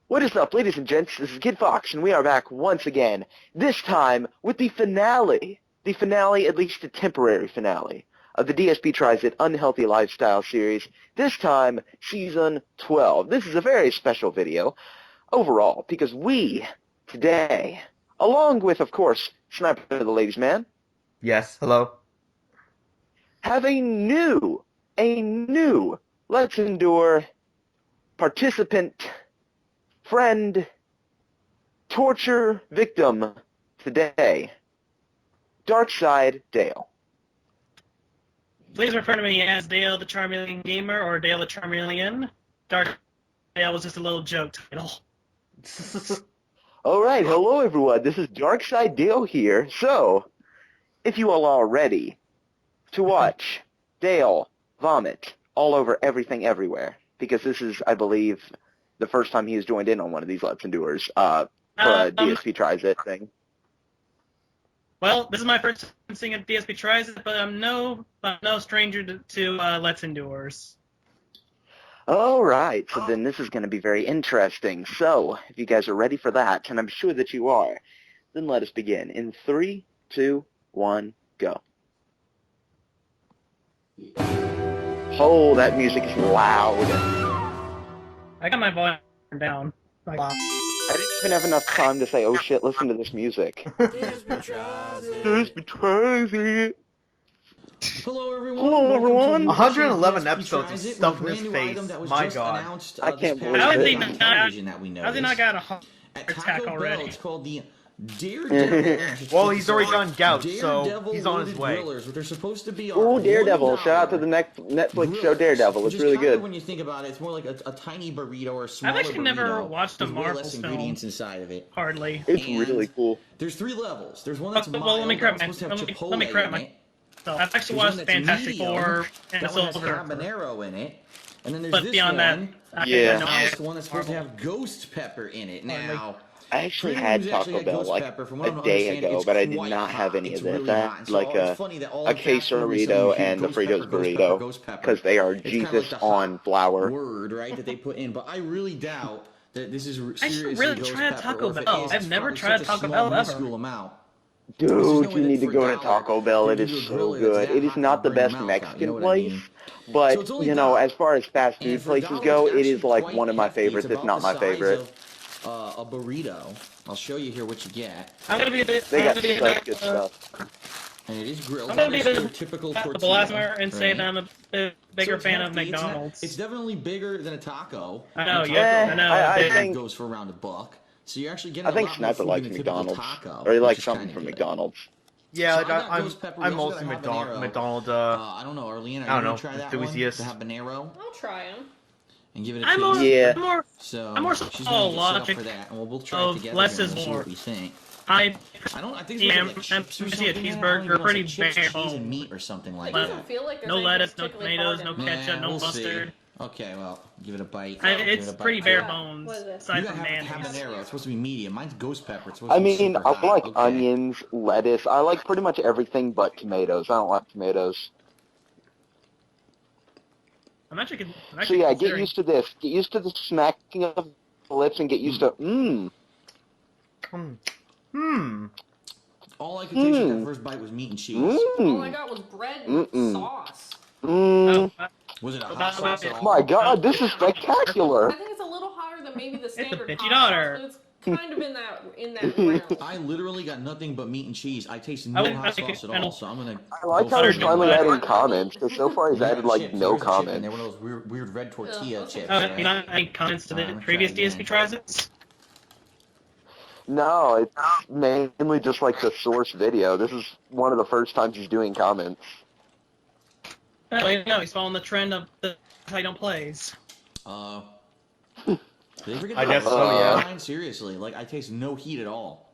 What is up, ladies and gents? This is Kid Fox, and we are back once again, this time with the finale, at least the temporary finale, of the DSP Tries It Unhealthy Lifestyle series, this time, Season 12. This is a very special video, overall, because we, today, along with, of course, Snipertheladiesman, Yes, hello. have a new Let's Endure participant, friend, torture victim today. Darkside Dale. Please refer to me as Dale the Chameleon Gamer or Dale the Chameleon. Dark Dale was just a little joke title. Alright, hello everyone, this is Darkside Dale here. So, if you all are ready to watch Dale vomit all over everything everywhere, because this is, I believe, the first time he has joined in on one of these Let's Endures, for a DSP Tries It thing. Well, this is my first time seeing a DSP Tries It, but I'm no stranger to Let's Endures. Alright, so then this is going to be very interesting. So, if you guys are ready for that, and I'm sure that you are, then let us begin. In 3, 2, 1, go. Oh, that music is loud. I got my volume down. I didn't even have enough time to say, oh shit, listen to this music. DSP Tries It. Hello everyone. Hello everyone. 111 episodes of stuff in his face. My god. I can't believe How it. is he not got a heart At attack Taco Bell, already? it's called the Daredevil. Well, he's already done gout, so he's on his way. They're supposed to be Ooh, Daredevil. Shout out to the Netflix show Daredevil. It's really good. When you think about it, it's more like a tiny burrito or a smaller I've actually never burrito watched a with way Marvel less film. ingredients inside of it. Hardly. It's And really cool. There's 3 levels. There's one that's Well, mild, let me correct that's supposed to have let me chipotle correct in my- it. So I've actually There's one watched that's Fantastic medium, Four and that one has Silver. habanero in it. And then there's But this beyond one, that, Yeah. the highest one that's supposed to have ghost pepper in it. Now, I actually Premium had News actually Taco had Bell ghost like pepper. From what a I'm day understanding, ago, it's but I did quite not have hot. any It's of it. really I hot. had And so like it's funny that all a the fast food is quesarito saying and the ghost pepper, Fritos ghost pepper, burrito ghost pepper. because they are It's kinda like Jesus the on hot flour. word, right, that they put in. But I really doubt that this is I seriously should really ghost try a pepper, Taco or if it Bell. is, I've it's never probably tried such a Taco small, Bell ever. minuscule amount. Dude, There's no way you that need to for go to $1 Taco Bell. they It give is you a so grill that's good. that It is hot to not the burn your best mouth out, Mexican you know what I place, mean? but, So it's only you know, $1. as far as fast And food for $1, places go, it's it is actually like quite one of my hefty. favorites, It's if about not the my size favorite. of, a burrito. I'll show you here what you get. I'm gonna be a bit. They I'm got gonna be a such bit, good stuff. And it is grilled. I'm gonna be It's your the typical the tortilla. blasphemer and say right? that I'm a bigger So it's fan of hefty. McDonald's. It's definitely bigger than a taco. I know, And a yeah, taco I know. I Big- think- goes for around $1. So you're actually getting I think a lot more Sniper food likes than a typical McDonald's, taco, or he which likes is something kinda from good. McDonald's. Yeah, So like, I got ghost pepper. We I'm also mostly got habanero. McDonald, I don't know, Arlene, are you I don't gonna know, try that one? enthusiast. The habanero? I'll try them. And give it a I'm more, taste. Yeah. I'm more she's so gonna get set up logic for that, and we'll try it of together less here is and we'll see more. what we think. I I think Yeah, it's I'm- like chips or I see a something in there. I cheeseburger, don't even know, it's pretty like chips, bare cheese, bone. and meat or something like It But- doesn't that. feel like there's no anything lettuce, no particularly tomatoes, hard no in it. ketchup, no we'll mustard. See. Okay, well, give it a bite. It's Give it a pretty bite. bare Yeah. bones, What is it? aside You from got mayonnaise. habanero. It's supposed to be medium. Mine's ghost pepper. It's supposed I to be mean, super I hot. like Okay. onions, lettuce. I like pretty much everything but tomatoes. I don't like tomatoes. I'm actually So yeah, get considering- used to this. Get used to the smacking of the lips and get used to All I could taste with that first bite was meat and cheese. All I got was bread and sauce. Oh, Was it a Well, hot that's sauce what at it- all? My God, this is I spectacular. think it's a little hotter than maybe the standard bitchy hot daughter. sauce, but it's kind of in that realm. I literally got nothing but meat and cheese. I taste I no would- hot I think sauce at it- all, so I'm gonna. I like go how for he's it. finally Yeah. adding comments, because so far he's Yeah, added like chips. no There's a chip, and comments. they're one of those weird red tortilla Ugh. chips. You right? not any comments to Alright, the I'm gonna previous try again. DSP tries it? No, it's mainly just like the source video. This is one of the first times he's doing comments. No, he's following the trend of the how you don't plays. Did they forget I the guess so, yeah. line? Seriously, like I taste no heat at all.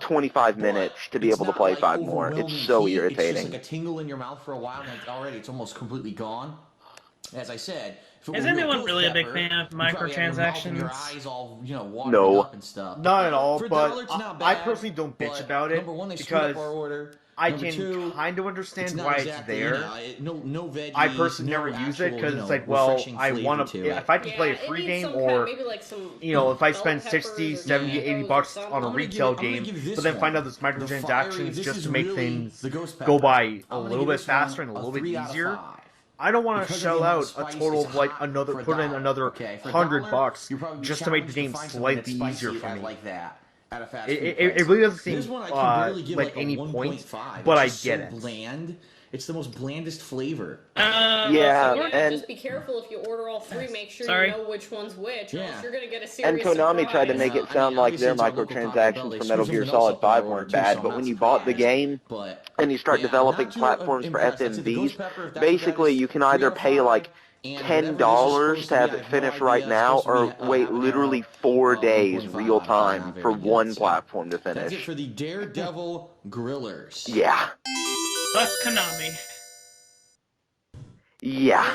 25 minutes to be able to play 5 more. It's so irritating. It's just like a tingle in your mouth for a while, and it's almost completely gone. As I said, is anyone really a big fan of microtransactions? Your eyes all, No. up and stuff. Not at all, For but dollar, it's not I bad, personally don't bitch about it number one, they screwed because up our order. I Number can two, kind of understand not why exactly, it's there. no veggies, I personally no never use it because actual, it's like, well, refreshing I flavor want to to. it. If I can play a it free needs game, some or maybe like some if I bell spend peppers 60, or 70, 80 tomatoes or bucks something. on a I'm gonna retail give- I'm gonna game, give this but then one, find out there's the fiery, microtransactions this just is to make really things the ghost go pepper. by a I'm gonna little give bit this one faster and a a little bit 3 out of easier. 5. I don't want to Because of the shell amount out of spice, a total it's of like hot another, for a put in dollar. another Okay, for a $100 dollar, you're probably just to make the game challenged to find something slightly that's easier spicy for me. like that at a fast It, food it, place. it really doesn't This seem one I can barely give like like a any point, 1.5. but I It's just get so it. bland. It's the most blandest flavor. Yeah, So, and just be careful if you order all three. Make sure Sorry. you know which one's which, or Yeah. else you're gonna get a and serious Konami tried to surprise. make it sound like their microtransactions for Metal Gear Solid 5 weren't bad, but when you bought the game But and you start yeah, developing not too platforms for impressed. I'd say the ghost FMVs, pepper, if that's what that basically is, you can 3 either out of pay 5, like and $10 whatever this is to have supposed it to be, finished I right have no now, idea. or It's supposed to be wait habanero literally 4 days 1.5 real out of 5, time not for very good, one so platform to That's it finish. for the Daredevil Grillers. Yeah. Fuck Konami. Yeah.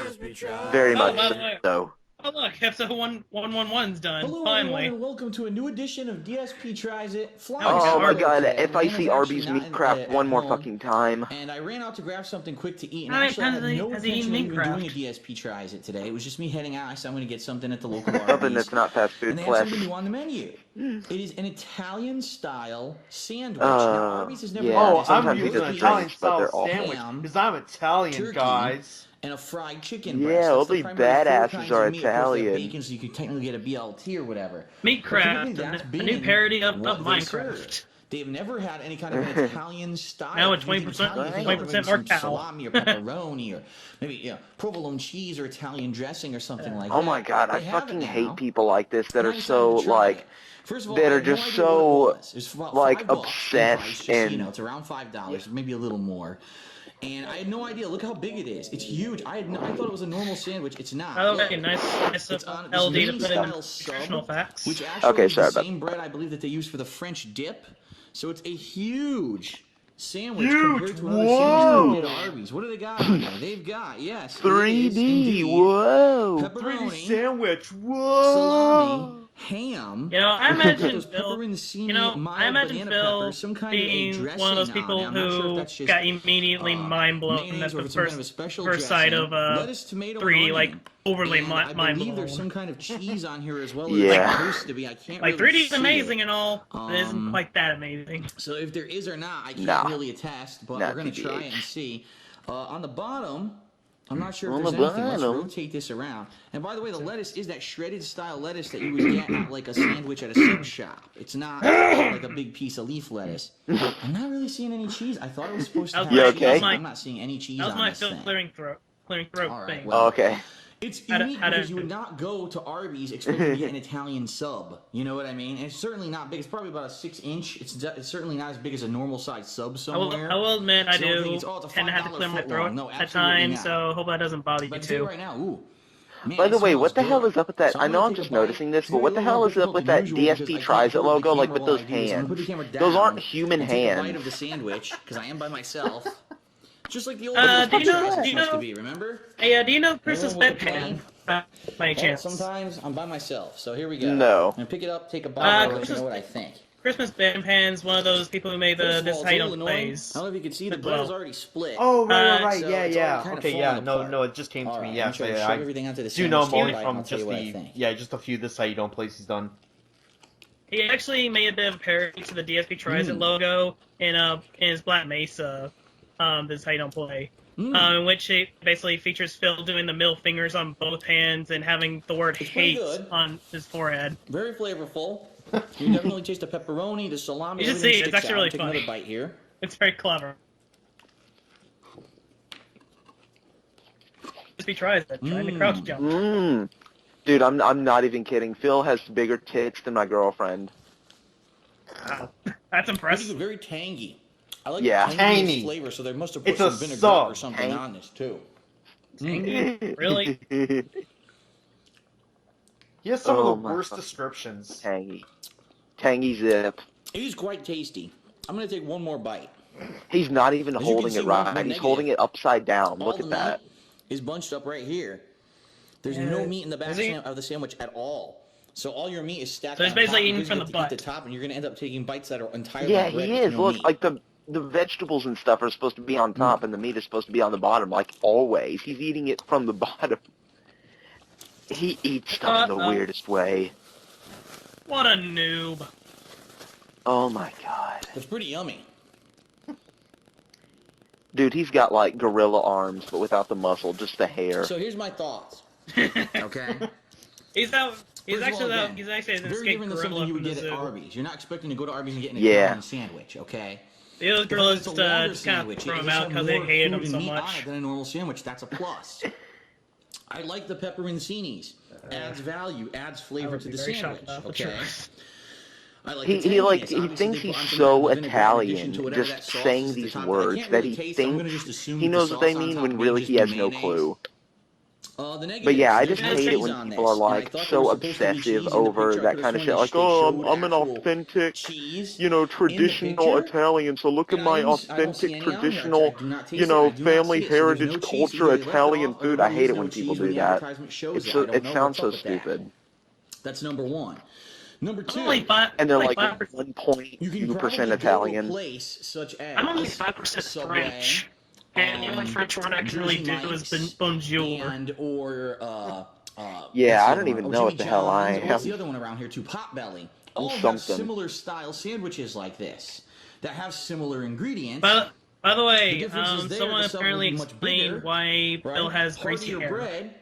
Very Oh, much by the way. so. Oh look, episode 111's done. Hello, Finally. everyone, and welcome to a new edition of DSP Tries It. Oh my Okay. god, Okay, if I Hannah's see actually Arby's not meat craft at one more home, fucking time. and I ran out to grab something quick to eat, and How many actually I times had no has he intention of eaten even doing a Minecraft? DSP Tries It today. It was just me heading out. I said I'm going to get something at the local Something Arby's. that's not fast food And they have flesh. something new on the menu. It is an Italian-style sandwich. Now, Arby's has never yeah, done Oh, this. sometimes I'm he using does an drinks, Italian but style they're awful. sandwich Ham, because I'm Italian, turkey, guys. and a fried chicken Yeah, breast. all That's the the primary four badasses kinds are of meat. Of course, they have Italian. bacon, so you could technically get a BLT or whatever. Meatcraft, That's a new been parody of what they Minecraft. serve. They've never had any kind of an Italian style. Now with If you think 20% Italian, you think 20% maybe more some cow. salami or pepperoni or maybe provolone cheese or Italian dressing or something like that. Oh my god, I They have fucking it hate now, people like this that and I are decided so, to try like, it. First of all, that I are had no just idea what it so, was. It's about like, $5 in obsessed price, just so you in- know, it's around $5, maybe a little more. And I had no idea. Look how big it is. It's huge. I thought it was a normal sandwich. It's not. By the Look. way, nice It's on this LD to mini put in the style sub, nutritional facts. which actually Okay, is sorry the about same bread I believe that they use for the French dip. So it's a huge sandwich Huge, compared to another whoa. sandwich at Arby's. What do they got on there? They've got, yes, it is 3D, indeed whoa. 3D pepperoni, sandwich, whoa! salami, ham. You know, I those imagine Phil. pepperoncini, You know, mild I imagine banana Phil peppers, some kind of a being dressing one of those on people it. I'm not sure if who that's just, got immediately mind blown mayonnaise at or the if it's some kind of a special first sight dressing. of Lettuce, tomato, 3D, and like onion. overly And mind I believe blown. there's some kind of cheese on here as well. Yeah. It's supposed to be. I can't Like really 3D is see amazing it. and all, but it isn't quite that amazing. So if there is or not, I can't Nah. really attest, but Not we're going to try TBH. it and see. On the bottom, I'm not sure if On there's the anything. Let's bottom. rotate this around. And by the way, the lettuce is that shredded style lettuce that you would get at like a sandwich at a sub shop. It's not like a big piece of leaf lettuce. I'm not really seeing any cheese. I thought it was supposed to That have was You my- cheese. okay? that was my- I'm not seeing any cheese That was on my this thing. clearing throat All right, thing. well, Oh, okay. It's How to- unique how to- because you would not go to Arby's expecting to get an Italian sub. You know what I mean? And it's certainly not big. It's probably about a 6-inch. It's certainly not as big as a normal size sub somewhere. I will admit I So don't think do it's, oh, it's a tend to have to $5 clear my foot throat long. No, at absolutely times, not. so hope that doesn't bother you But I can tell you too. right now, ooh. Man, By the it way, smells what the hell good. is up with that? So I know gonna I'm take a just bite. noticing this, It's but what the very hell more is up with difficult that than usual DSP because I Tries can't It hold the logo, like camera with while those I do this. I'm gonna put the hands? camera Those aren't down human and take a bite hands. of the sandwich because I am by myself. Just like the old Do you know- DSP Tries It do you supposed to know- be, remember? Hey, do you know Chris's Everyone with a bedpan? By any Well, chance? sometimes I'm by myself, so here we go. No. I'm gonna pick it up, take a bite, and let you Christmas- know what I think. Christmas bedpan's one of those people who made First of this all, how you it's a don't little annoying. plays. I don't know if you can see the As bread is well. already split. Oh, right, so yeah, it's yeah. all kind of Okay, falling yeah, apart. no, it just came to All me. right, Yeah, I'm so gonna yeah, shove everything onto the do know sandwich, only bite, and from I'll tell just you what I the think. just a few this how you don't places done. He actually made a bit of a parody to the DSP Tries It logo in his Black Mesa, this how you don't play. In which it basically features Phil doing the middle fingers on both hands and having the word It's pretty hate good. on his forehead. Very flavorful. You definitely taste the pepperoni, the salami. You should everything see it. It's sticks actually out. really Take funny. another bite here. It's very clever. DSP Tries It, trying to crouch jump. Mmm. Dude, I'm not even kidding. Phil has bigger tits than my girlfriend. That's This is impressive. very tangy. I like Yeah. the Tangy. flavor, so they must have put It's a some vinegar sub. or something Tang- on this too. Really? He has some Oh of the my worst fucking- descriptions. Tangy. Tangy zip. It is quite tasty. I'm gonna take one more bite. He's not even As you can holding see, it one right. more He's negative. holding it upside down. All Look the at that. meat is bunched up right here. There's Yeah. no meat in the back Is he- of the sandwich at all. So all your meat is stacked So he's on basically top. eating You from get the to eat butt. the top, and you're gonna end up taking bites that are entirely Yeah, bread he with is. no Look, meat. like the vegetables and stuff are supposed to be on top, and the meat is supposed to be on the bottom, like always. He's eating it from the bottom. He eats stuff in the weirdest way. What a noob. Oh my god. It's pretty yummy. Dude, he's got like gorilla arms, but without the muscle, just the hair. So here's my thoughts. Okay. He's out. He's First of all, actually out. again, He's actually an very escaped different than gorilla something you would from the get at zoo. Arby's. You're not expecting to go to Arby's and get an Yeah. Italian sandwich, okay? The other If gorillas it's a just longer kind of sandwich, threw it him just out had because they more hated food him and so meat on much. it than a normal sandwich. That's a plus. I like the pepperoncinis. Adds value, adds I flavor would to be the very shocked sandwich. about the Okay. truth. I like He Italianness. he Obviously, thinks they put he's on some so lemon vinegar in Italian, addition to whatever that just sauce saying is at the these top. I words can't that really he taste, so I'm gonna thinks just assume he that the knows what they sauce on mean top when may really just he be has no mayonnaise. clue. The negatives, But yeah, I there's just no hate it cheese when on people this, are and I like thought there so was supposed to be obsessive cheese in the over picture. I that could've kind of sworn shit. Like, they oh, showed I'm an actual authentic, cheese you know, in the traditional picture. Italian, so look at my Guys, I don't see authentic, any on here. I traditional, do not taste you it. know, I do not family see it. So there's heritage no cheese. culture Either they left it Italian off, or there food. I really hate is it no when people cheese when do the that. advertisement shows It's it. I don't it know sounds what's up so with that. stupid. That's number one. Number I'm only two, And they're like 5%. you can 1.2% probably go to a Italian. place such as I'm only 5% Subway, French, and the only French word I can really Jersey do is Mike's, bonjour. and or Yeah, what's I the don't other even one? know Jimmy what the hell I John's, or what's am. the other one around here too? Potbelly. I'm All have something. similar style sandwiches like this that have similar ingredients. By the The way, difference is there, someone the Subway apparently will be much explained bigger, why Bill right? has greasy Heartier hair. bread,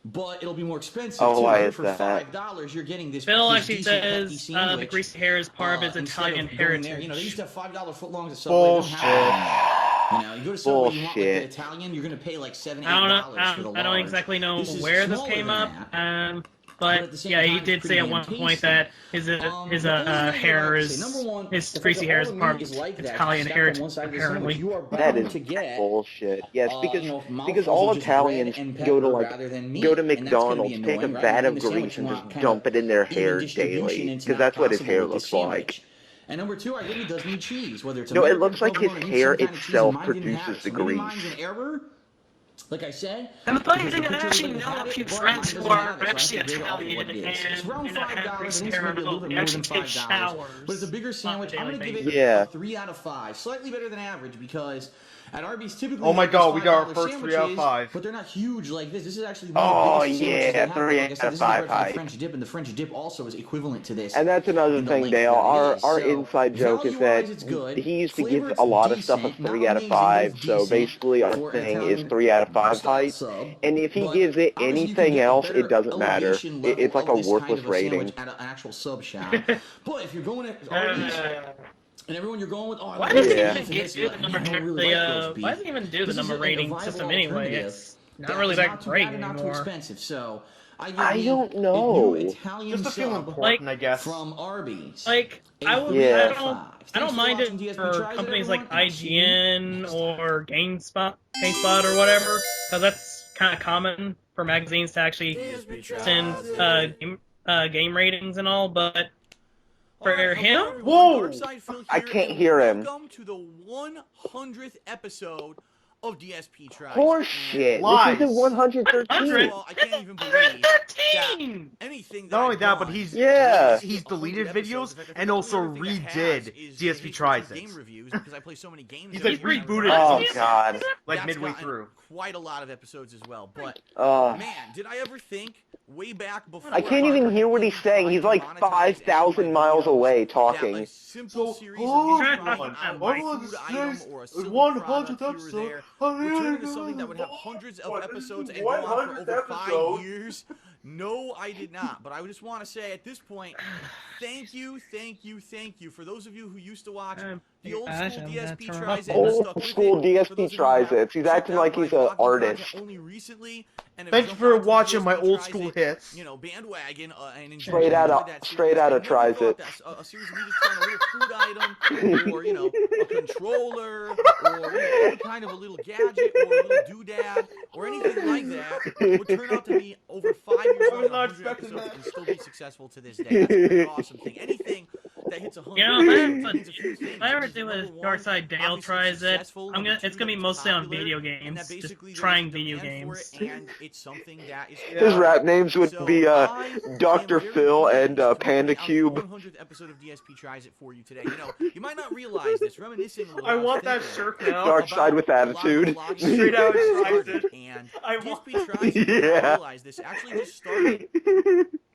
but it'll be more expensive Oh, too. why Here is for that? $5, you're getting this, Bill this actually decent hefty says the sandwich. greasy hair is part of his Instead Italian of going there, heritage. you know, they used to have $5 footlongs at Subway. They don't have that anymore. You know, you go to Subway, you want like the Bullshit. Italian, you're gonna pay like $7, I don't know. $8 for the I don't large. exactly know This is where this smaller came than up. that. But at the same yeah, he time, did it's say pretty at one damn point tasty. that his The only thing hair I have to say, is number one, his if greasy like hair all is the part meat of is like that, Italian stacked on heritage. one side of the sandwich, Apparently, you are That bound is to get bullshit. Yes, because mouthfuls all of just Italians bread and go to pepper like rather than meat, go to and that's gonna be McDonald's, take a annoying, right? vat And of the sandwich, grease, you and want just kind of dump it in their even hair distribution, daily, and it's because not that's what his possible hair with this looks like. sandwich. And number two, I think it does need cheese, whether it's No, it American, looks like his provolone, hair some kind of cheese, and itself mine didn't have produces it. the So maybe mine's grease. an error. Like I said, and the funny because thing, the I picture actually everybody know had a it, few but mine friends doesn't who are have it, so I actually have to grade off of Italian what it is. It's and around have $5, greasy and this hair might be a little bit they more actually than take $5. showers. But it's a bigger sandwich. I'm going to give it Yeah. a 3 out of 5. Slightly better than average because at Arby's typically Oh my they have god, these we got our $5 first 3 out of sandwiches, 5. but they're not huge like this. This is actually one Oh of the biggest sandwiches they yeah, have. 3 Like I out said, of this is the 5 bread for the hype. French dip, and the French dip also is equivalent to this. And that's another in the thing, length Dale. that it is. Our So, inside joke is that value-wise, it's good. he used to Flavor, give it's a lot of stuff a decent. Not 3 out of amazing, 5. but So decent basically, our for an thing is Italian 3 out of 5 style hype. sub. And if he But gives it obviously you can anything get a else, better it doesn't matter. elevation level It's like of a this kind worthless of a rating. sandwich at an actual sub shop. But if you're going at Arby's, and everyone you're going with, oh, I Why like does roast it Yeah. even beef, and do the this, number I don't really like roast beef. why does it even do the This is number a rating viable system anyway? alternative It's not really that is that not too great bad and not too anymore. expensive. So I give I the don't new know. Italian Just to feel sub important, I guess. from Arby's. Like A I would, 3 out Yeah. of I 5. don't, I Thanks don't for mind watching it DSP for Tries It, companies like everyone. I'll see you IGN next time. or GameSpot or whatever, because that's kind of common for magazines to actually send game ratings and all. But for him, Whoa! I can't hear him. Welcome to the 100th episode of DSP Tries. Horseshit. Lies. This is the 113th. 100? Well, I can't even believe that 113. anything that Not only I've that, but done Yeah. he's deleted 100 videos episodes. In fact, and the also only thing that has redid is DSP his Tries game It. reviews because I play so many games. He's every like time. rebooted Oh it. god. Like That's midway gotten through. quite a lot of episodes as well. But Uh, man, did I ever think way back before I can't even hear what he's saying. He's like 5,000 miles away talking. a simple So, series hold of on. trying out I a will food say item or a it's silly 100th product here or episode. there would turn into something that would have hundreds of episodes and go on for over 5 years. No, I did not. But I just want to say at this point, thank you for those of you who used to watch the old school DSP Tries It and Old stuck with school it. DSP For those of you Tries who It. He's checked acting out like my he's a vlogging artist. content only recently and have Thanks jumped for onto the watching my DSP old Tries school It, hits. you know, bandwagon and enjoyed Straight outta that straight series. outta I never Tries thought It. that a series of me just trying a little food item or, you know, a controller or, you know, any kind of a little gadget or a little doodad or anything like that would turn out to be over 5 years long, 100 episodes and still be successful to this day. That's a pretty awesome thing. Anything that hits 100 You know, if episodes means a few things. if I ever It means do that a number one, Dark Side Dale obviously tries it, successful, number it's two, gonna be that it's mostly on popular, video and that games, basically just there's trying a video demand for games. it, and it's something that is His rap names would so be I Dr. am very Phil pleased and to Panda bring out Cube. the 100th episode of DSP Tries It for you today. You know, you might not realize this. Reminiscing a little. I was want that thinking shirt now. Dark Side with attitude. Straight out Tries It. And I DSP want- Tries It, Yeah. I realized this actually just started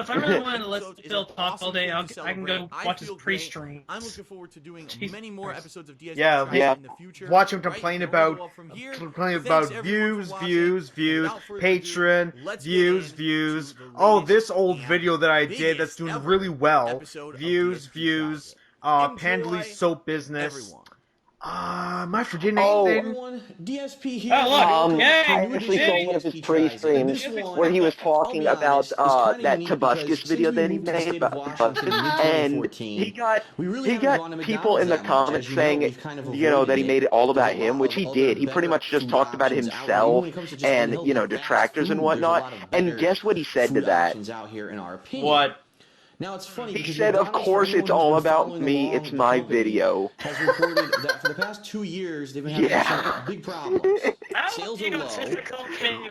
if I really want to let episodes is Phil an talk awesome all day, thing to I can celebrate. go I watch his feel great. pre-stream. I'm looking forward to doing Jesus many more Christ. episodes of DSP Yeah, Tries in the future. Watch him Right? complain And we're gonna about go up from here. views, Thanks everyone for watching. views, And without further Patreon, ado, let's get views. into the Oh, latest this old and video that I did that's biggest doing ever really well. episode of Views, DSP Tries It. Pandley Enjoy, Soap Business. everyone. Am I forgetting Oh. anything? DSP here. Oh, look. I Yay. actually saw one of his pre-streams where he was talking about that Tobuscus video that he made about Tobuscus, and he got people in the comments saying, that he made it all about him, which he did. He pretty much just talked about himself and, detractors and whatnot. And guess what he said to that? What? Now it's funny. He said, "Of course, it's all about me. It's my video." Has reported that for the past 2 years they've been having some big problems. Sales are low.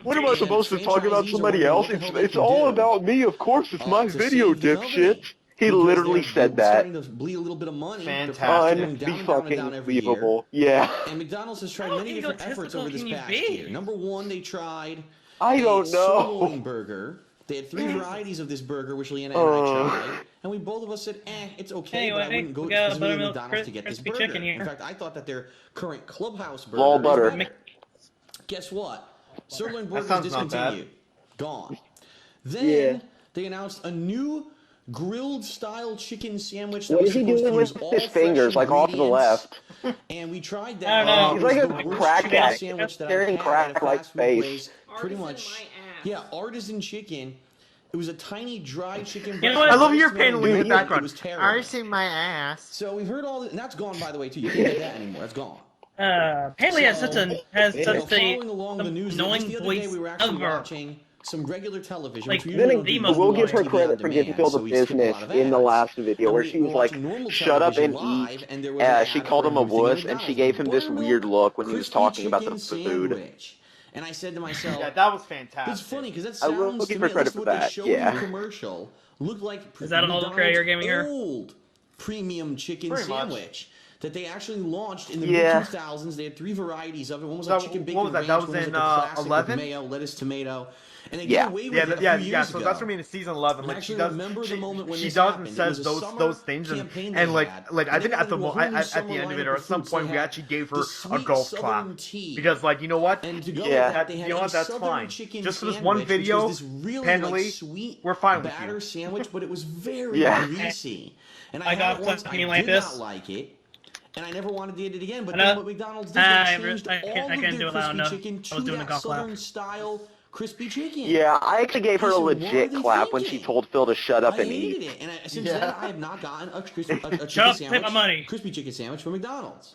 What am I supposed to talk about somebody else? It's all about me. Of course, it's my video, dipshit. He literally said that. Bleed a little bit of money. Fantastic. Unbelievable. Yeah. And McDonald's has tried many different efforts over this past year. Number one, they tried I don't know. sirloin burger. They had 3 varieties of this burger, which Leanna and I tried, and we both of us said, it's okay, but I wouldn't go to McDonald's to get this burger. In fact, I thought that their current Clubhouse burger All butter. Guess what? Sirloin burger sounds is not bad. discontinued. Gone. Then they announced a new grilled style chicken sandwich. What is he doing with his fingers, like off to the left? And we tried that. I don't know. He's like a crack addict, staring crack like face. Pretty much. Yeah, artisan chicken. It was a tiny dry chicken. You know what? I love your paneling in the It background. was terrible. Arson my ass. So we've heard all this, and that's gone, by the way, too. You can't get that anymore. That's gone. Haley has such the Following along the news, annoying just the other voice day we were actually ever. watching some regular television. Like, which we Then usually don't do we'll give her TV on credit for demand, getting filled so with we skip a business lot of in the ads. last video where And she we was were like, watching normal "Shut up and television live, eat." and there was an She ad called for him a everything wuss, at and she McDonald's. gave him this Buttermilk weird look when he was crispy talking about the chicken food. sandwich. And I said to myself, Yeah, that was fantastic. it's funny because that I will sounds give to her me, credit at least for what they that, showed yeah. in the commercial looked like Is that all the credit you're giving her? old premium chicken Pretty much. sandwich that they actually launched in the Yeah. mid-2000s. They had 3 varieties of it. One was So, like chicken bacon what was that? ranch, That one was was in, like a classic with 11? mayo, lettuce, tomato. And they Yeah. did away with Yeah, it a few yeah. years So ago. that's what I mean in season 11. And Like actually she does, remember the moment when she this does happened. and It was says a those summer things, campaign and they like had. I And think then at the they went to a whole new at the summer end of it lineup or at of some foods. point They we had actually gave her the a sweet golf clap southern tea. because like you know what? And to go Yeah. with that, they had You know a what? That's southern fine. chicken Just for this sandwich, one which video, was this really Penley, like sweet we're fine with batter you. sandwich, but it was very Yeah. greasy. And I I got had it once. I something did like this. not like it. And I never wanted to eat it again. But I know. then what McDonald's did, I they changed can't- all I of can't do their it loud crispy enough. chicken I to was doing that a golf clap. southern style crispy chicken. Yeah, I actually gave her a Listen, what legit are they clap when she thinking? told Phil to shut up I and hated eat. it, and since then I have not gotten a chicken Shut up, sandwich, take my money. crispy chicken sandwich from McDonald's.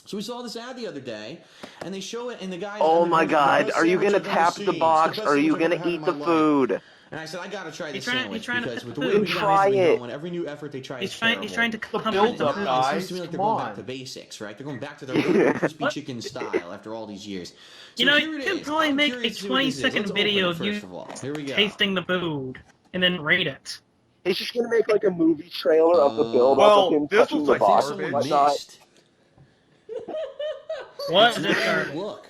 So we saw this ad the other day, and they show it, and the guy. Oh my God, are you gonna tap the box or are you gonna eat the food? And I said, I gotta try this He's trying to because put with the the way food. McDonald's has been Try it. going, every new effort they try He's is trying. terrible. He's trying to The come build up, up. It guys. seems to me like they're Come going back on. to basics, right? They're going back to their original crispy chicken style after all these years. You So know, here you it can is. probably I'm make a curious to see what this is. 20-second Let's open video it of first you of all. Here we go. tasting the food and then rate it. He's just gonna make like a movie trailer of the build Well, up of him this touching was the like box garbage. and Someone whatnot. missed. What is this Look. garbage?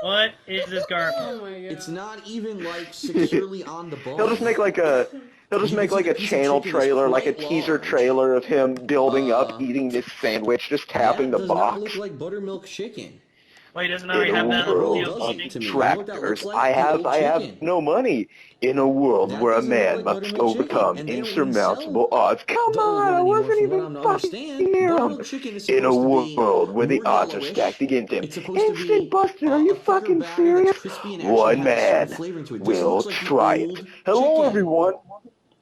What is this garbage? Oh my god. It's not even like securely on the bone. He'll just make like a channel trailer, like a teaser trailer of him building up, eating this sandwich, just tapping the does not box. look like buttermilk chicken. Wait, doesn't already have that? world on the of DLC? to me. You know what that tractors, looks like? I Good old have chicken. no money. In a world That where a doesn't look man like must buttermilk chicken, overcome and they don't even insurmountable sell odds. Come the old on, I anymore, wasn't from what even I'm fucking understand. near him. Buttermilk chicken is In a supposed to be world where the more odds are yellowish. stacked against him. It's supposed to be Instant Buster, are you a thicker fucking batter serious? that's crispy and actually One has man some flavor to it. This will looks like the try old it. Hello, chicken. everyone.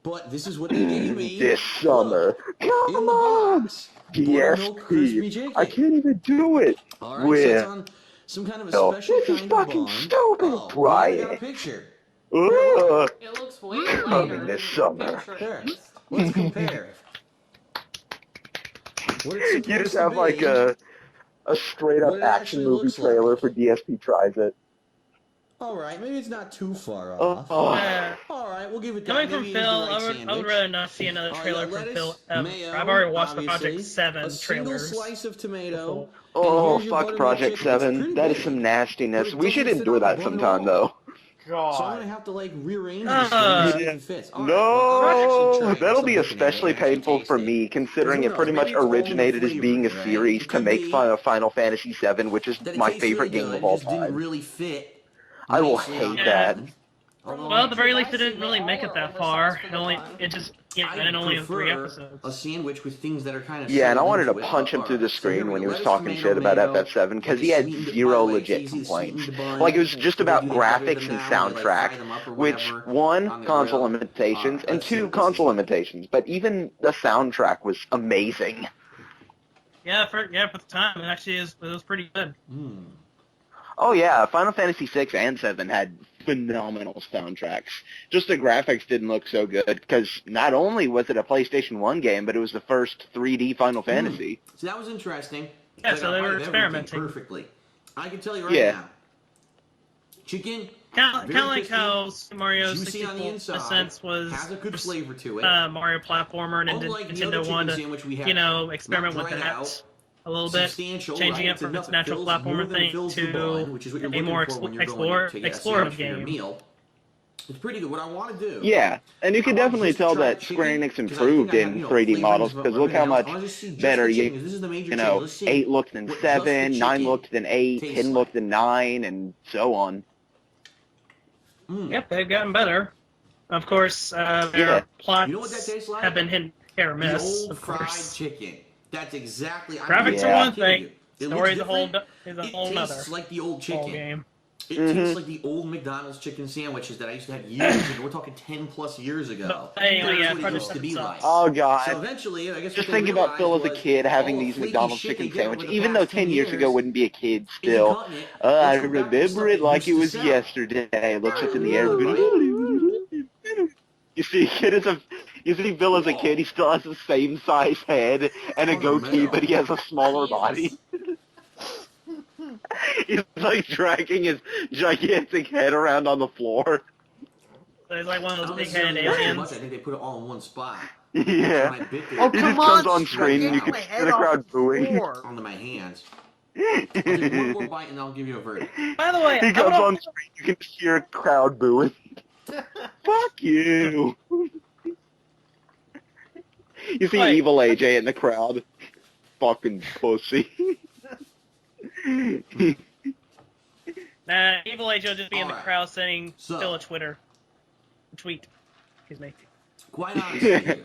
But this is what they gave me. This summer. in Come the on. box. Buttermilk crispy DSP. chicken. I can't even do it. All right, so With it's on some kind of a no, special this is kind of fucking bun. stupid. Oh, Try we got a it. picture. It looks way Coming lighter. this than summer. the picture. There. Let's compare. What it's You supposed just to have be. like a straight up What it action actually movie looks like. trailer for DSP Tries It. All right, maybe it's not too far Oh, off. oh. All right, we'll give it that. Coming from Maybe Phil, it is the right I would sandwich. rather not see another All right, trailer lettuce, from Phil. mayo, I've already watched the obviously, Project 7 a single trailers. slice of tomato. Oh, and here's your fuck buttermilk Project chicken. It's 7. pretty That is big, some nastiness. but it We should doesn't fit endure on the that bun at sometime, all. though. So I'm God. gonna have to like rearrange Uh, this thing to see if it fits. All right, well, I'll actually try it. That'll Instead be of looking at it, especially I actually painful taste for it. me, considering Who it pretty knows? much Maybe it's all in the originated as being a flavor, right? series It to could make be fun of Final Fantasy VII, which is That it my tastes favorite really game good, of all it just didn't time. really fit. I will nicely hate on the that. bun. Although Well, at the very Because least, I it didn't see really the make it all that oversized far. for the bun. It just Yeah, and only in 3 episodes. A sandwich with things that are kind of Yeah, and I wanted to settled into punch it. him through the So here screen we when go. he was Lettuce, talking tomato, shit about mayo, FF7 because he like had sweetened the zero bun, legit easy to complaints. sweeten the bun. Like, it was just What they about do, they butter graphics them and now, they, like, soundtrack, fry them up or which, whatever one, on the console grill. limitations, and Let's see two, what this is console like. limitations. But even the soundtrack was amazing. Yeah, for the time, it was pretty good. Oh yeah, Final Fantasy 6 and 7 had phenomenal soundtracks. Just the graphics didn't look so good because not only was it a PlayStation 1 game, but it was the first 3D Final Fantasy. So that was interesting. Yeah, I so got they right were of everything experimenting. perfectly. I can tell you right Yeah. now. Chicken, Kind very of like crispy, how Super Mario juicy on the 64 in a inside, sense was has a good flavor to it. Mario platformer, and Unlike the other Nintendo chicken wanted sandwich we to, had, experiment not with dried that out, a little bit, substantial, changing right? it from enough its that natural fills more platformer than thing fills the to bun, which is what you're a looking more for when you're going to get a explorative sandwich for your game. meal. It's pretty good. What I want to do. Yeah, and you can I wanna definitely just tell try that chicken, Square Enix 'cause I think improved I have, in 3D flavorings models of because look how everything else. much I wanna just see just better the chicken, 'cause this is the major change. Let's see 8 looked than what just the 7, 9 chicken looked than 8, tastes 10 like. looked than 9, and so on. Yep, they've gotten better. Of course, their Yeah. plots You know what that tastes like? have been hit or The miss, old of fried course. chicken. That's exactly. Graphics Yeah. are one thing. It Story is looks a whole different. is a It whole nother tastes like the old ball chicken. game. It Mhm. tastes like the old McDonald's chicken sandwiches that I used to have years ago. We're talking 10 plus years ago. Hey, That's yeah, what it Project used to be 7 like. sucks. Oh So god. eventually, I guess Just what they think about Phil as a realized kid was having all the these flaky McDonald's shit chicken they get over sandwich, the even though past 10 years ago years wouldn't be a kid isn't still. cutting it. I Let's go back to the remember stuff it that like it used to was sell. yesterday. Looks up in the air. Right? You see, Bill as a kid, he still has the same size head and a goatee, but he has a smaller body. He's like dragging his gigantic head around on the floor. So he's like one of I those don't big-headed necessarily like it much. aliens. I think they put it all in one spot. Yeah. When I bit Oh, He it just come comes on, on screen and you Take can my see head the off crowd the booing. floor. onto my hands. I'll take one more bite and I'll give you a verdict. By the way, He I comes don't on screen, you can hear a crowd booing. Fuck you. You see Wait. evil AJ in the crowd. Fucking pussy. Nah, Evil Age will just be in the Alright. crowd saying So- still a tweet. Excuse me. Quite honestly,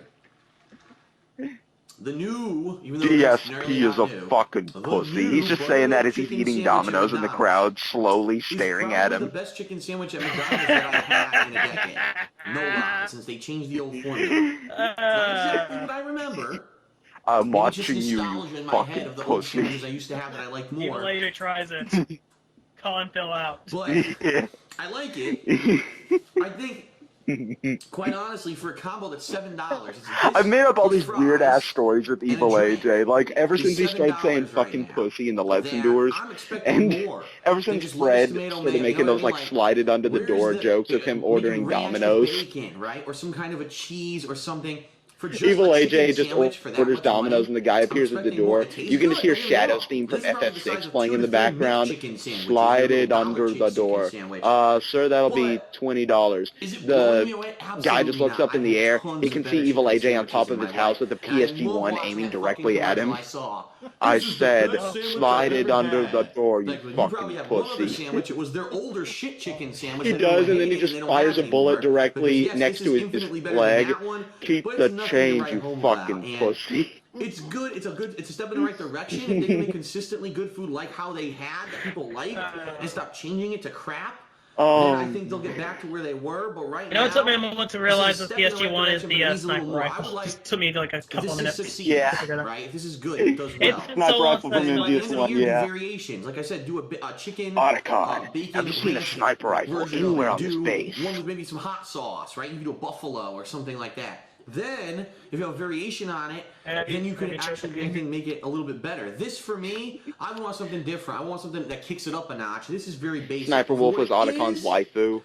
the new, even though it's DSP narrowly is not a new, fucking the pussy. new He's just saying that as he's chicken eating sandwich at Domino's in the McDonald's crowd, slowly is staring at probably him. the best chicken sandwich at McDonald's that I've had in a decade. No lie, since they changed the old formula. Not exactly what I remember. I'm Maybe it's just watching you, nostalgia you in my head fucking of the old pussy. sandwiches I used to have that I liked Evil more. Age tries it. Calling Phil out. But Yeah. I like it. I think, quite honestly, for a combo that's $7, it's this, I've made up all it's these weird ass fries, stories with and a Evil drink. AJ. Like, ever It's since he started saying $7 fucking right now. pussy in the Let's That Endures, I'm expecting and more ever than since just Fred lettuce, tomato, started mayo, making you know those, what I like, mean? slide it under the Where's door the- jokes of him making ordering ranch with Domino's. bacon, right? Or some kind of a cheese or something. For just Evil a AJ chicken just sandwich for that orders much Domino's money, and the guy I'm appears at the expecting more. door. It tastes You can good, just hear don't get me wrong. Shadows theme from This is probably the size FF6 of playing 2 in to the 3 background. McChicken sandwiches, Slide their it little under dollar the chicken door. sandwich. Sir, that'll be But $20. is it blowing me The away? guy just Absolutely looks not. up in I've the had air. tons He of can better see Evil chicken AJ on top sandwiches of in his my house life. with a And I love PSG-1 watching aiming that directly fucking at him. commercial I saw. I This is the said, best sandwich slide I've it ever under the had. door, you Like, you probably fucking have one other pussy. sandwich. It was their older shit chicken sandwich. He that everyone does, and then he hated just they don't fires have a bullet anymore. Because, directly yes, next this to is his infinitely better leg. than that one, Keep but the it's nothing to change, write you home fucking about. And pussy. it's good. It's a step in the right direction. If they can make consistently good food like how they had that people like, and stop changing it to crap, then I think they'll get back to where they were. But right You know, now, it took me a moment to realize that this is a step in the right PSG-1 is direction, the but it needs a little sniper more. I rifle. would like- Just took me like a if couple this minutes. succeeds, Yeah. to figure that out. right? If this is good, it does It's well. been Sniper so long rifle since from I By the end MGS1, of the year, do yeah. variations. Like I said, do a chicken, Otacon, bacon, have you seen a ranch sniper rifle version anywhere of on it. this Do base? one with maybe some hot sauce, right? You can do a buffalo or something like that. Then, if you have a variation on it, then you can actually, I think, make it a little bit better. This, for me, I want something different. I want something that kicks it up a notch. This is very basic. Sniper For Wolf what was it Otacon's is, waifu.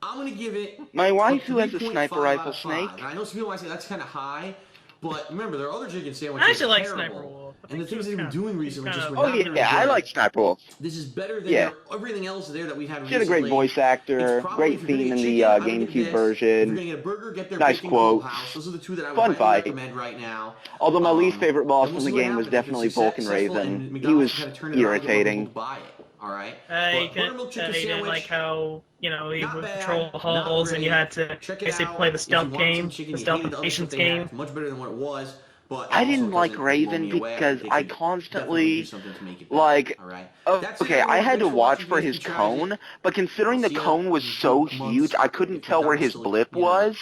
I'm going to give it My waifu has a 3.5 sniper out rifle of 5. snake. And I know some people might say that's kind of high, but remember, there are other chicken sandwiches. I actually like terrible. Sniper Wolf. I And the think things he they've been was doing kinda- recently he's just kind were of- Oh not very yeah, I good. like Sniper Wolf. This is better than Yeah. everything else there that we had recently. She had a great voice actor, It's probably, great if you're gonna theme get in chicken, the I would get GameCube this. If you're version. gonna get a burger, get their Nice bacon quotes. Clubhouse. Those are the two that I would Fun highly fight. recommend right now. Although my least favorite boss and in we'll the see what game was happens. If definitely it's Vulcan successful and Raven. He McDonald's was can kinda turn it around and get more people irritating. to buy it. All right. You didn't like how he would patrol halls, and you had to basically play the stealth game, the stealth patience game. Much better than what it was. But I didn't like Raven because I constantly, like, okay, I had to watch for his cone, but considering the cone was so huge, I couldn't tell where his blip was.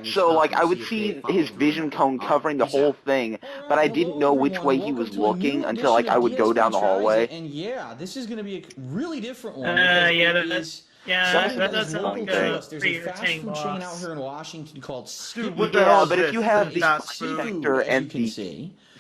So, like, I would see his vision cone covering the whole thing, but I didn't know which way he was looking until, like, I would go down the hallway. And yeah, this is going to be a really different one. That does sound like a There's a fast food chain out here in Washington called Skippy. What the hell is but if this? you have the Fast food. sector and the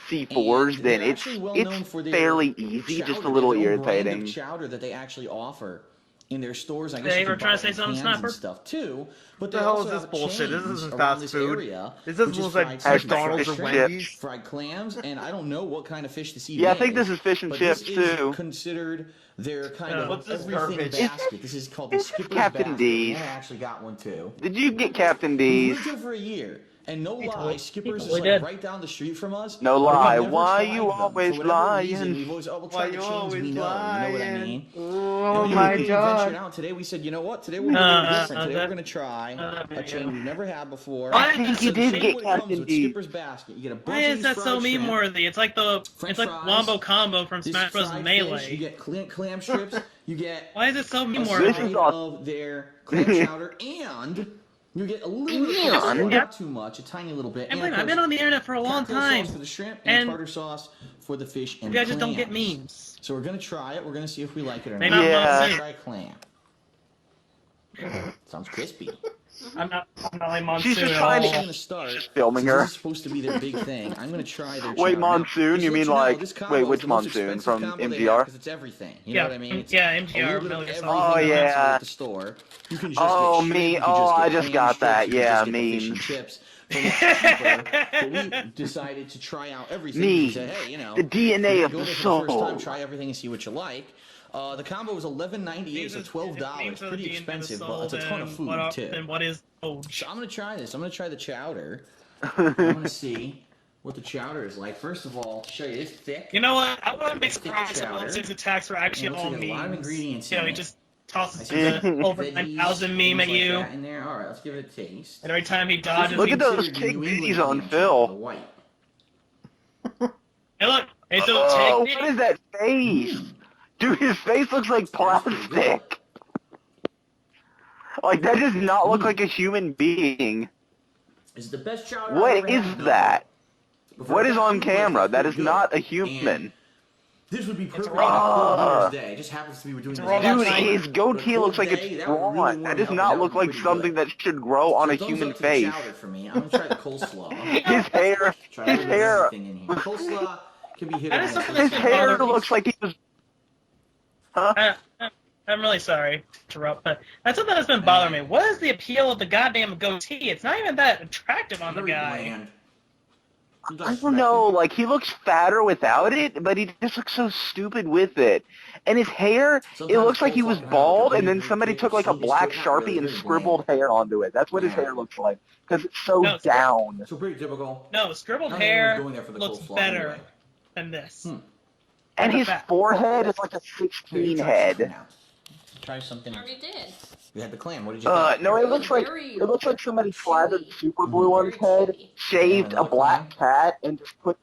C4s, then it's fairly easy, just a little irritating. Chowder that they actually offer in their stores. I guess They you were can trying buy to say something, cans and Sniper? stuff too. But What the hell is this bullshit? This isn't fast food. This looks looks like fried McDonald's or chips. Wendy's. fried clams, and I don't know what kind of fish this even Yeah, I think this is fish and but chips, this is too. considered their kind of What's this everything garbage? basket. This is called the It's Skipper's Captain Basket. D's. And I actually got one too. Did you get Captain We D's? lived here for a year, and no lie, totally- Skippers is totally like did. right down the street from us. No but we've lie. never Why tried you them. always For whatever reason, lying? we've always, we'll Why try the you chains always we know. You know what I lying? mean? Oh And my we god. ventured out today. We said, you know what? Today we're going to do different. Today we're going to try a chain we've never had before. Why I think you So the did chain, get what it comes Captain with, D. Skipper's Basket. You get a bunch Why of is these that so fried shrimp, meme-worthy? It's like French like fries, Wombo Combo from this Smash Bros. fried Melee. fish, you get clam strips. You get Why is it so a meme-worthy? side of their clam chowder, and you get a little bit of sauce, And- not too much, a tiny little bit. And of I've been course, on the internet for a long cocktail time. sauce for the shrimp and and tartar sauce for the fish and You guys just don't get clams. memes. So we're gonna try it. We're gonna see if we like it or Maybe not. I'm not Let's sick. try clam. Sounds crispy. I'm not like Monsoon She's just at trying all. to- I'm gonna start. Just filming Since her. This is supposed to be their big thing. I'm gonna try their. Wait, chowder. Now, Monsoon? just You to mean let like- this combo wait, is which the most Monsoon? expensive From combo they MGR? have 'cause it's everything. You know what I mean? It's yeah, a MGR. little bit Metal of Gear everything Solid. Oh, else yeah. at the store. You can just Oh, get shrimp, me. you can Oh, just get I just clam got strips, that. you can Yeah, just get the fish and memes. chips. So it's cheaper, but we decided to try out everything. Me. We said, hey, you know, The DNA if of you go the there for the first time, soul. try everything and see what you like. The combo was $11.98, so $12. Memes are the Pretty DNA of the expensive, soul, but it's a ton of then food what too. Then what is So I'm gonna try this. I'm gonna try the chowder. I'm gonna see what the chowder is like. First of all, to show you, it's thick. You know what? I wouldn't be Thick surprised if chowder. Monsoon's attacks were actually And it looks all like a lot of memes. ingredients You know, in he it. just tosses I the see over veggies, 9,000 meme at things like you, that in there. All right, let's give it a taste. and every time he dodges, Look he... at those Considered cake New England V's on clam Phil. chowder, the white. Hey, look! It's a Oh, technique. what is that face? Dude, his face looks like plastic. Like, that does not look like a human being. Is it the best chowder I've What ever is had? No. that? Before What I is got on food, camera? it's That is pretty not a good. human. And this would be perfect on robot. a cold winter's day. It just happens to be we're doing It's a this. robot Dude, sign. his goatee looks like it's drawn. That does not look like something that should grow on a Thumbs human up to the face. chowder for me. I'm gonna try the coleslaw. His hair, Try his to hair, everything in here. Coleslaw can be hit That or is miss. something his that's hair bothered me. looks like he was. Huh? I'm really sorry to interrupt, but that's something that's been bothering me. What is the appeal of the goddamn goatee? It's not even that attractive on the Very guy. bland. I don't know, like, he looks fatter without it, but he just looks so stupid with it. And his hair, it Sometimes looks like he was coleslaw can have bald, a and then really somebody thick took, like, a sweetness black to it. Not Sharpie really, and very scribbled bland. hair onto it. That's what his Yeah. hair looks like. Because it's so No, it's- down. So pretty typical. No, scribbled Not everyone's hair going there for the looks coleslaw better anyway. than this. And his Fat. forehead is like a Here, 16 try head. something now. Try something. I already did. We had the clam. What did you think? No, it looks like somebody slathered super glue on his head, shaved a black cat, and just put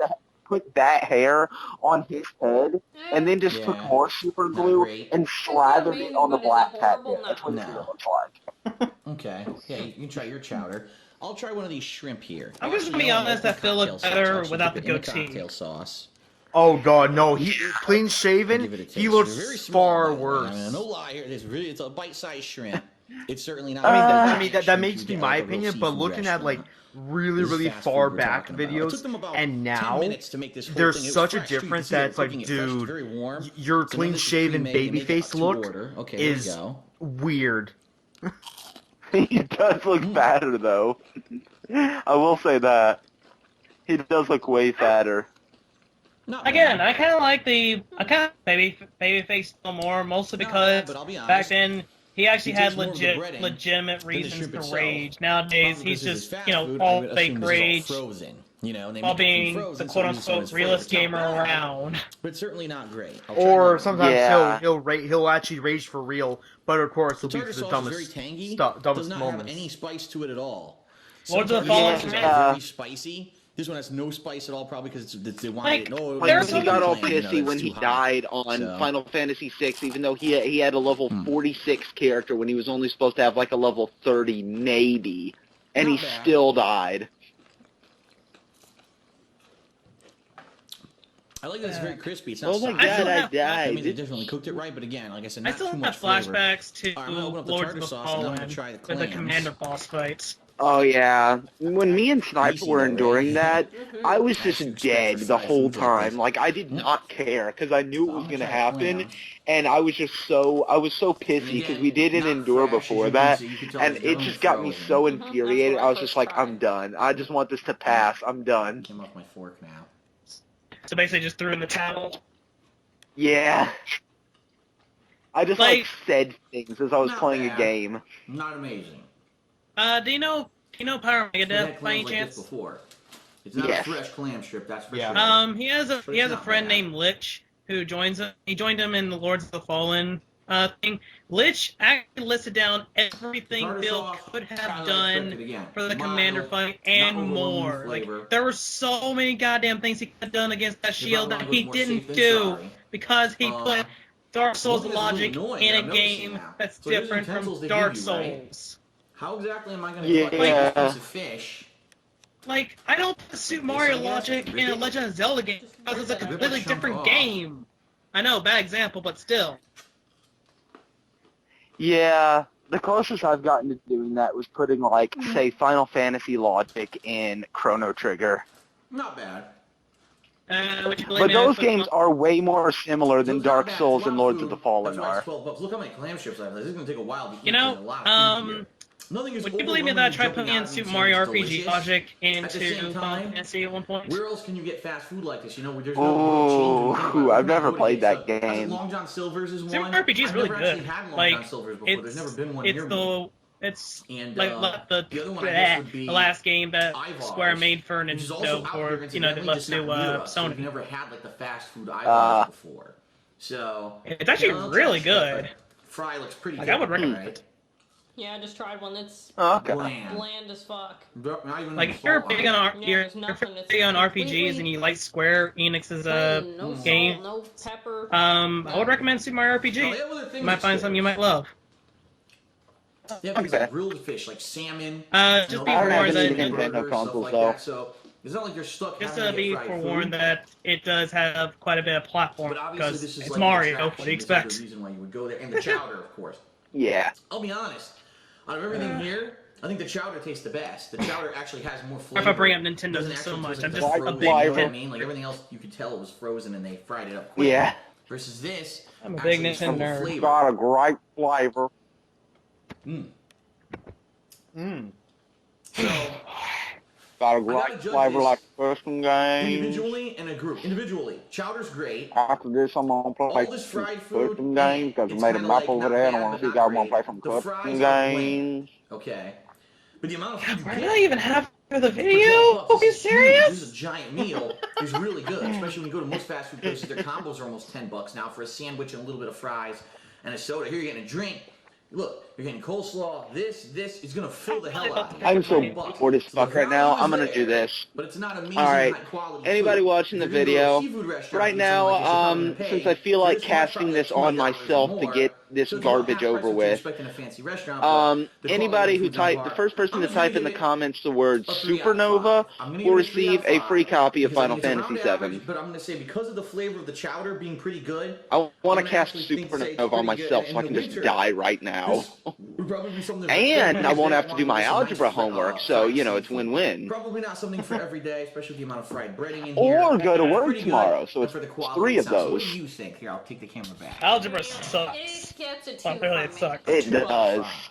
that hair on his head, and then just took Yeah. more super Not glue great. and slathered it on the But is it black cat horrible? head. That's what his No. hair looks like. Okay. Yeah, you can try your chowder. I'll try one of these shrimp here. I'm just gonna Actually, be no, honest, no, I feel cocktail it sauce. better Actually without dip the it in goatee. cocktail sauce. Oh god, no. He clean I'll shaven. give it a taste. He They're looks very small, far by the way. worse. I mean, no lie here. It's a bite-sized shrimp. It's certainly not. I mean, that shrimp makes you me get my at a real opinion, but seafood looking at like restaurant. really, This is really fast food far we're back talking about. It videos, took them about and 10 now minutes to make this whole there's thing. It was such a fresh, too. You difference could see that they it's were like, cooking it fresh. It was dude, very warm. your So now clean this is shaven pre-made. They baby make it face to look order. Okay, there is you go. weird. He does look fatter, though. I will say that. He does look way fatter. Not Again, bad. I kind of like baby face still more, mostly Not because bad, but I'll be honest, back then he actually he had takes more of the breading legitimate the reasons shrimp to itself. rage. Nowadays Probably he's because this is just fast food, I all would fake assume this is all rage. frozen. You know, and they while make it from being frozen, the so it loses some of quote-unquote its flavor. realest It's not gamer bad, around. but it's certainly not great. Or sometimes Yeah. he'll actually rage for real, but of course the it'll be tartar for the sauce is very dumbest tangy. dumbest Does not moments. have any spice to it at all. Lords of the Some Fallen tartar sauces Command. are very spicy. This one has no spice at all, probably because they wanted Like, it. No, Like There's when he some got all plain, you know, pissy that's when too he hot. died on So- Final Fantasy VI, even though he had a level 46 character when he was only supposed to have like a level 30 maybe, and Not he bad. still died. I like that it's very crispy. It's not Oh my soft. I still god, I have- That means they died. definitely cooked it right, but again, like I said, I not still too have much flavor. flashbacks to Alright, I'm gonna open up the Lords tartar of the sauce, and I'm Fallen gonna try the with the clams. commander boss fights. Oh yeah, when me and Sniper Easy were though, enduring right? that, I was As just you expect dead for the fried whole foods like this. time. Like I did not care because I knew it So was I'm gonna gonna try happen, clams. and I was so pissy because we didn't endure before that, and it just got me so infuriated. I was just like, I'm done. I just want this to pass. I'm done. Came off my fork now. So basically just threw in the towel. Yeah. I just like Like- said things as I was Not playing a bad. game. Not amazing. Do you know Pyro We've had Megadeth by any clams like chance? this before. It's not Yes. a fresh clam strip, that's for Yeah. sure. He has a But he it's has a not friend bad. named Lich who joins him. He joined him in the Lords of the Fallen thing. Lich actually listed down everything Tartar Bill sauce, could have kinda done expected again. for the Mild, commander fight not and overwhelming more. Like flavor. there were so many goddamn things he could have done against that shield Wrong that was he more didn't safe than do sorry. because he put Dark Souls one thing that's really logic annoying in that a I'm noticing game now. that's So here's different utensils from they Dark give you, right? Souls. How exactly am I going to Yeah. cut this piece of fish? Like, I don't put Super Mario logic in a Legend of Zelda game because it's a completely different game. I know, bad example, but still. Yeah, the closest I've gotten to doing that was putting, like, say, Final Fantasy logic in Chrono Trigger. Not bad. Would you believe But me, those I games are way more similar So than it's not Dark bad. Souls It's a and lot Lords food. of the Fallen That's why are. it's $12. Look how many clam strips I have. This is going to take a while to eat. You know, There's a lot of food here. Nothing is would you believe me that I tried putting in overwhelmingly Super jumping Mario out at me RPG saying it's logic At the same into Final time, Fantasy at one point? Where else can you get fast food like this? You know, there's no real chain to think about. Ooh, I've We're not never going played to that get- game. Long John Silver's is Super one. RPG is I've really never good. actually had Long Like, John Silver's before. There's never been one it's near me. it's And, like the other one I guess would be the last game that Ivars, Square made for which is also Nintendo out for here, they incidentally, left just to not near us, so we've Sony. never had like the fast food Ivars before. So It's actually yeah, I'll really try stuff, good. but Fry looks pretty Like, good. I would recommend right? it. Yeah, I just tried one that's Oh, okay. Bland. bland as fuck. Not even Like any if you're salt on big it. on Yeah, you're, there's if nothing. you're It's big on RPGs completely and you like Square Enix's plain, no game, salt, no pepper. I would recommend Super Mario No, RPG. they have other You things might find something you might love. They have things Okay. like grilled fish, like salmon. Just you know, be I don't have forewarned any that Nintendo burgers, consoles, stuff like though. that. So it's not like you're stuck just having to to get be fried forewarned food. that it does have quite a bit of platform But obviously, because this is it's like Mario. an What do you attraction. This is expect? the reason why you would go there, and the chowder, of course. Yeah. I'll be honest. Out of everything here, I think the chowder tastes the best. The chowder actually has more flavor. If I bring up Nintendo Doesn't so actually much, taste I'm like just the a frozen, big you know what I flavor. mean? Like everything else, you could tell it was frozen and they fried it up quick. Yeah. Versus this, I'm a big actually is full of Nintendo nerd. flavor. Got a great flavor. So Got a gotta great judge flavor this like custom games. individually and a group. Individually, chowder's great. After this, I'm gonna play All this some fried food, custom games because I it's made a kinda map like over not there and I bad, want but to see if not I want to play great. some The custom fries are bland. games. Okay. But the amount of food you Why get did I even have for the for video? $12, Are you this is huge. This is serious? a giant meal. It's really good, especially when you go to most fast food places. Their combos are almost $10 now for a sandwich and a little bit of fries and a soda. Here you're getting a drink. Look, you're getting coleslaw. This is gonna fill the hell out of you. I'm so $20. bored as So fuck the right now. value I'm is gonna do there, this. But it's not amazing Alright. high quality Anybody food. watching the If you're gonna go to a video, seafood restaurant right and eat something like now, this, you're probably gonna pay since I feel for like this one, casting probably this like on $20 myself to more. get this So it's about garbage half price over what you with, expect in a fancy restaurant, but the quality anybody of who food down the bar, first person I'm to just gonna type in give the it comments the word a 3 out of 5. Supernova I'm gonna will give it a 3 out receive of a 5 free copy of because I Final think it's Fantasy around VII. average, but I'm gonna say because of the flavor of the chowder being pretty good, I want I'm to gonna cast actually think, say, it's Supernova on pretty good. myself And so I in can the just winter, die right now. this would probably be something And I won't have to do my Some nice algebra homework, so, fried you know, it's seafood. win-win. Probably not something for every day, especially with the amount of fried breading in here. Or go to work Pretty good, tomorrow, so but it's for the quality three it of sounds. So what those. do you think? Here, I'll take the camera back. Algebra It sucks. gets a 2 Well, really, from it me. sucks. It Two out of does. five.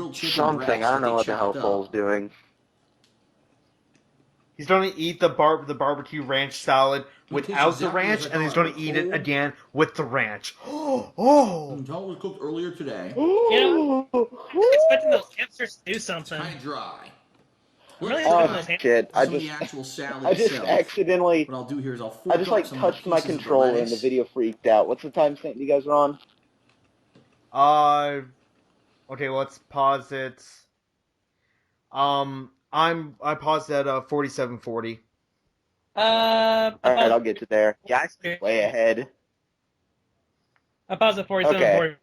little chicken something. breast I don't that know they what the hell chopped Fole's up. doing. He's going to eat the barbecue ranch salad without the exactly ranch, as I and he's thought. going to eat it Cold. again with the ranch. Oh! Until it was cooked earlier today. You know, I'm expecting those hamsters to do something. Kind of dry. I'm really Let's expecting try those hamsters. Shit! some of the actual salad I just itself. accidentally, What I'll do here is I'll I fork just up like some of the touched my pieces of the controller and the lettuce. video freaked out. What's the timestamp you guys are on? Okay, let's pause it. I paused at 47:40. All right, I'll get to there. Yeah, I'm way ahead. I paused at 47. Okay. 40.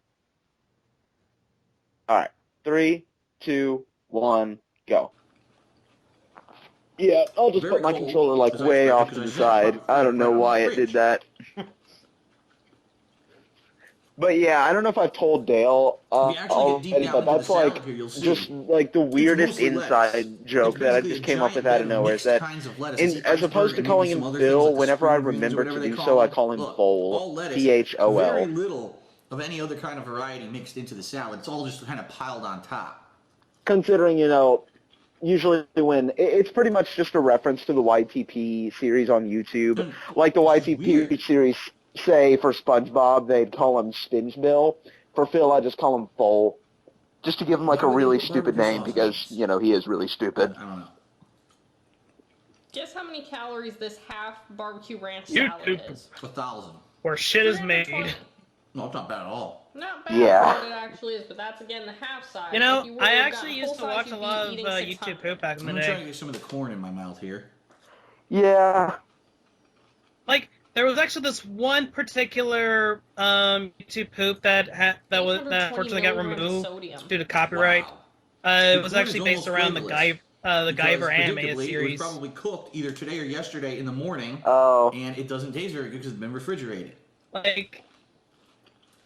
All right, 3, 2, 1, go. Yeah, I'll just Very put my cold, controller like as I way expected, off to because the I had side. it I don't know right on why the it did fridge. that. But yeah, I don't know if I've told Dale If you actually get deep already, down but into the that's salad like here, you'll see. just like the weirdest mostly lettuce. inside joke It's that I basically just a came up giant with out bed of of nowhere. Is mixed that kinds of lettuce. It's as opposed to maybe calling some him other Bill, things like the whenever I spring greens or remember whatever to they do call so, I them. call him Look, Fole. all lettuce, Phol. very little of any other kind of variety mixed into the salad. It's all just kind of piled on top. Considering, usually when it's pretty much just a reference to the YTP series on YouTube, And like the this is YTP weird. series. Say for SpongeBob, they'd call him Spinge Bill. For Phil, I just call him Fole, just to give him like Why a would they really put stupid barbecue name sauce because on this? he is really stupid. I don't know. Guess how many calories this half barbecue ranch YouTube. salad is? 1,000. Where shit is made. 320. No, it's not bad at all. Not bad Yeah. for what it actually is, but that's again the half size. You know, If you would've I gotten actually full used to size, watch you'd a be lot of eating YouTube 600. poop back in I'm the gonna try day. to get some of the corn in my mouth here. Yeah. Like, there was actually this one particular YouTube poop that unfortunately got 820 milligrams of removed sodium. due to copyright. Wow. It The was corn actually is based almost around the flavorless, the because Guyver animated predictably, series. It was probably cooked either today or yesterday in the morning, Oh. and it doesn't taste very good because it's been refrigerated. Like,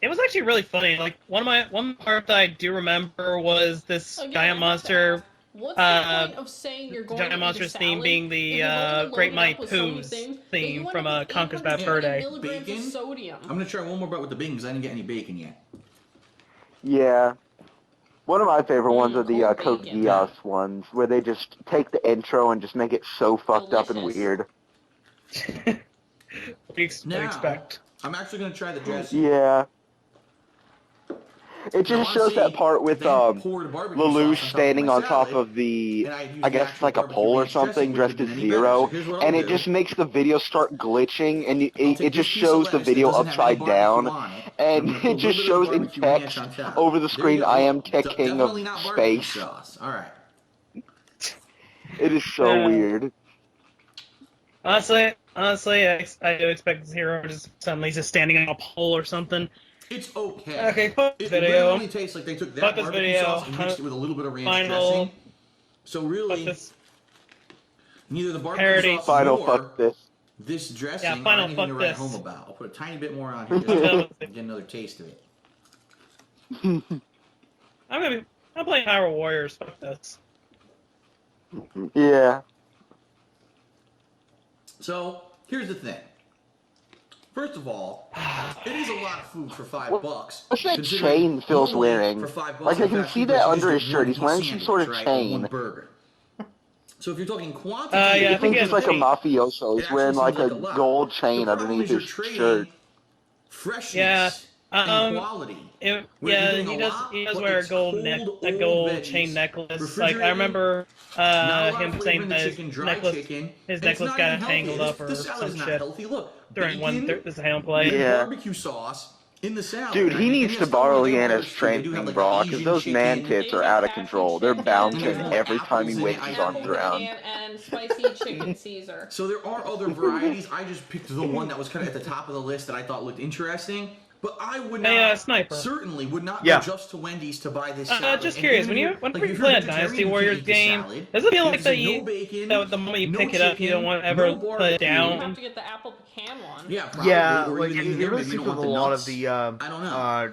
it was actually really funny. Like, one part that I do remember was this Again, I giant have to monster. ask, what's the point of saying you're going Giant to eat a Monsters theme salad being if the you're going to Great load it Mighty up with so many Pooh's things that theme you from end up with Conker's Bad Fur 820 Day. milligrams Bacon? of sodium. I'm gonna try one more bite with the bacon because I didn't get any bacon yet. Yeah. One of my favorite ones are the cold Code bacon. Geass ones, where they just take the intro and just make it so fucked up and Delicious. weird. What do you Now, expect? I'm actually gonna try the dressing. Yeah. It Now, just shows that honestly, part with they poured barbecue Lelouch sauce standing my on top salad, of the, and I used I the guess actual like a barbecue pole or ranch dressing, something, which dressed would as have been any better. Zero, So here's what I'll and it do. just makes the video start glitching, and I'll it take just this piece of shows the lettuce that video doesn't have any upside down, barbecue on it, and I'm gonna put a it just little bit of shows in barbecue ranch text on top. over the There screen, you go. I am Look, Tech King of definitely not barbecue Space. sauce. All right. It is so Yeah. weird. Honestly, I do expect Zero just suddenly just standing on a pole or something. It's okay. Okay, fuck It this video. literally tastes like they took that Fuck this barbecue video. sauce and mixed it with a little bit of ranch Final- dressing. So Fuck really, this. neither the barbecue Parody. sauce Final nor fuck this. this dressing Yeah, are final anything fuck to write this. home about. I'll put a tiny bit more on here just I'm to done with it. get another taste of it. I'm playing Hyrule Warriors. Fuck this. Yeah. So here's the thing. First of all, it is a lot of food for $5. What's that considering chain Phil's normally wearing? For $5, Like, I in can fast see food that places, under you his just shirt. get He's wearing some sandwich, sort of right, or chain. one burger. So if you're talking quantity, Yeah, I I think think he he's has like a chain. mafioso. He's It wearing actually like seems a like a lot. gold The chain problem underneath is you're his trading shirt. freshness Yeah, and quality. Where you're yeah, getting he a does. lot, He does but wear a it's gold cold, a old gold veggies, chain necklace. Like I refrigerated, remember not a lot of him flavor saying in the that chicken, dry necklace, chicken. his It's necklace not got even healthy. tangled up or This salad is some not shit healthy. Look, during bacon this hand play. with Yeah. barbecue sauce in the salad. Dude, he And needs yes, to don't borrow worry, they have Leanna's others too. They do have training like bra, an because Asian those man chicken. tits are out of control. They're bouncing and every time he apples in it. winches I on the Apple ground. pecan and spicy chicken Caesar. So there are other varieties. I just picked the one that was kind of at the top of the list that I thought looked interesting. But I would Hey, not, Sniper. certainly would not Yeah. go just to Wendy's to buy this salad. Just And curious, even if whenever you if play you're a Dynasty vegetarian, you Warriors can't eat the game, salad. does it feel You like have to say that no bacon, the moment you no pick it up, you don't chicken, want to ever no put it barbecue. You have down? to get the apple pecan one. Yeah, probably. Yeah, or like even it there, really maybe you seems don't with want a the lot nuts. of the I don't know.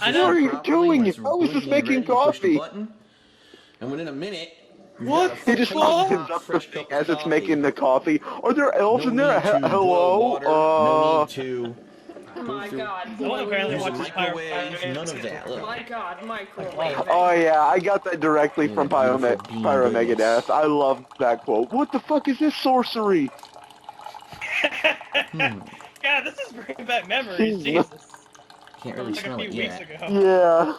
I What know. are you Properly, doing? when it's I was just good and making ready, you push the coffee. button, and within a minute, you've What got a the He just fuck? piping opens hot, up the fresh thing cup of as it's coffee. making the coffee. Are there elves No in there? need to boil Hello? water. No need to Oh my god. Someone apparently use a watches microwave. None of that. Look. My god, microwave. Oh yeah, I got that directly from Beautiful bean goodness. Pyromegadeth. I love that quote. What the fuck is this sorcery? God, this is bringing back memories. Jesus. Can't really Like a smell few it weeks yet. ago.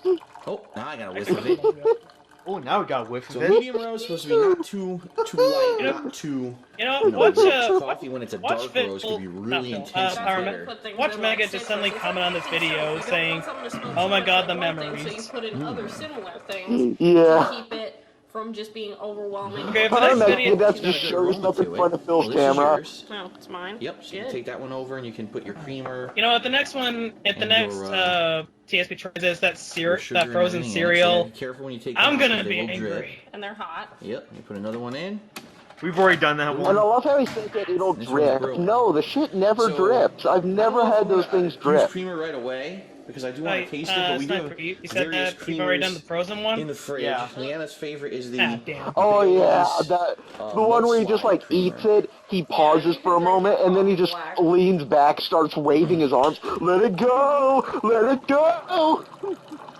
Yeah. Oh, now I got a whiff of it. Oh, now we got a whiff So of it. medium roast supposed to be not too light, You know- not too. You know, Watch watch coffee when it's a watch dark Phil, roast could be not really Phil, intense and Power bitter. watch Mega just suddenly comment on this video saying, "Oh my God, the So you memories." put in other similar things to Yeah. keep it from just being overwhelming. Okay, for Power next Mega, video, that's Got a just good show aroma yourself in to front it. of Phil's Well, this is camera. yours. No, it's mine. Yep, so you can Shit. take that one over and you can put your creamer. you know, at the next one, at the And next your, TSP tries this, that your sugar that and frozen everything in it. So cereal. be careful when you take I'm them out gonna 'cause be they will drip. angry. And they're hot. Yep, you put another one in. We've already done that And I one. love how he said that it'll This one's drip. brewing. No, the shit never So, drips. I've never had those things Use drip. creamer right away because I do want Like, to taste it, but we do Sniper, have you said various that you've already done the creamers frozen one? in the fridge. Yeah. Leanna's favorite is the God damn. Oh yeah, Bailey's, that the one where he just mudslide like creamer. eats it, he pauses for a moment, and then he just leans back, starts waving his arms. Let it go! Let it go!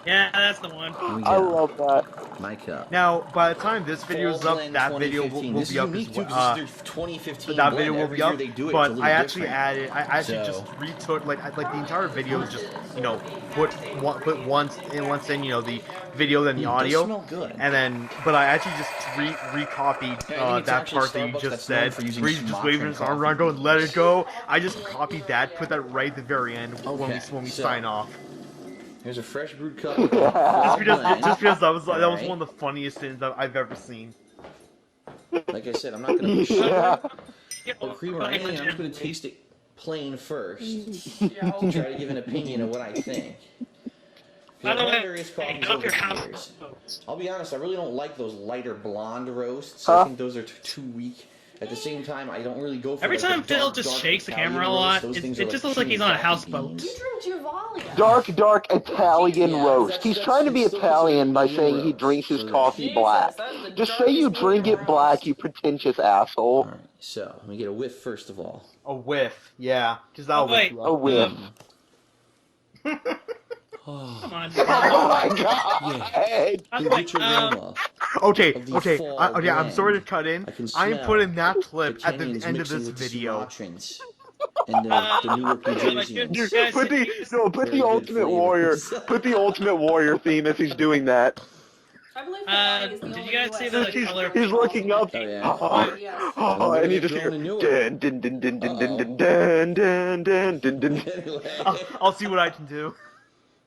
Yeah, that's the one. Here we I go. love that. My cup. Now, by the time this video is Fall up, Blend that video will 2015. will This be is up unique as too, well. 'cause this is their 2015 That blend. video will Every be year up, they do it. but It's a I little actually different. added, I actually So- just retook, like the entire video is just, you know, put once in, you know, the video, then the It audio, does smell good. and then, but I actually just recopied Yeah, I think it's that actually part that you Starbucks just that's known said, for using where he's just Sumatra waving his arm coffee. around, going, let it go. I just copied that, put that right at the very end when Okay, we so- sign off. Here's a fresh brewed cup. Just because that was Alright. one of the funniest things that I've ever seen. Like I said, I'm not gonna put sugar Yeah. or cream or anything. I'm just gonna taste it plain first. Yeah, To try to give an opinion of what I think. By the I've had way, various hey, coffees go over to your house. the years. I'll be honest, I really don't like those lighter blonde roasts. I think those are too weak. At the same time, I don't really go for Every like, the time Phil dark, just dark shakes the Italian camera a roast. lot, Those it things are just like looks like he's on a coffee houseboat. beans. You drink Javalia. Dark Italian Yeah, roast. that's- He's that's- trying to be it's still Italian by considered saying he roast, drinks his so- coffee Jesus, black. that's the Just say you darkest drink medium it black, roast. you pretentious asshole. Alright, so let me get a whiff first of all. A whiff, yeah, because that'll Oh, wait. wake you A up. whiff. Come on. Oh my god! I'm The like, rich aroma. Okay, of the okay, fall okay. I'm sorry to blend. cut in. I can I'm smell putting that clip the at the Kenyans end of mixing this with the video. Sumatrans and the Newark, New like, you Jerseyans. guys- Put the Very good Ultimate Warrior. flavors. Put the Ultimate Warrior theme if he's doing that. I believe Hawaii is the did only you guys US see the He's, color? he's looking up. Oh, yeah. Oh, Yes. oh, and you just hear Going to Newark. dun dun dun dun dun dun dun dun dun dun dun. Anyway. I'll see what I can do.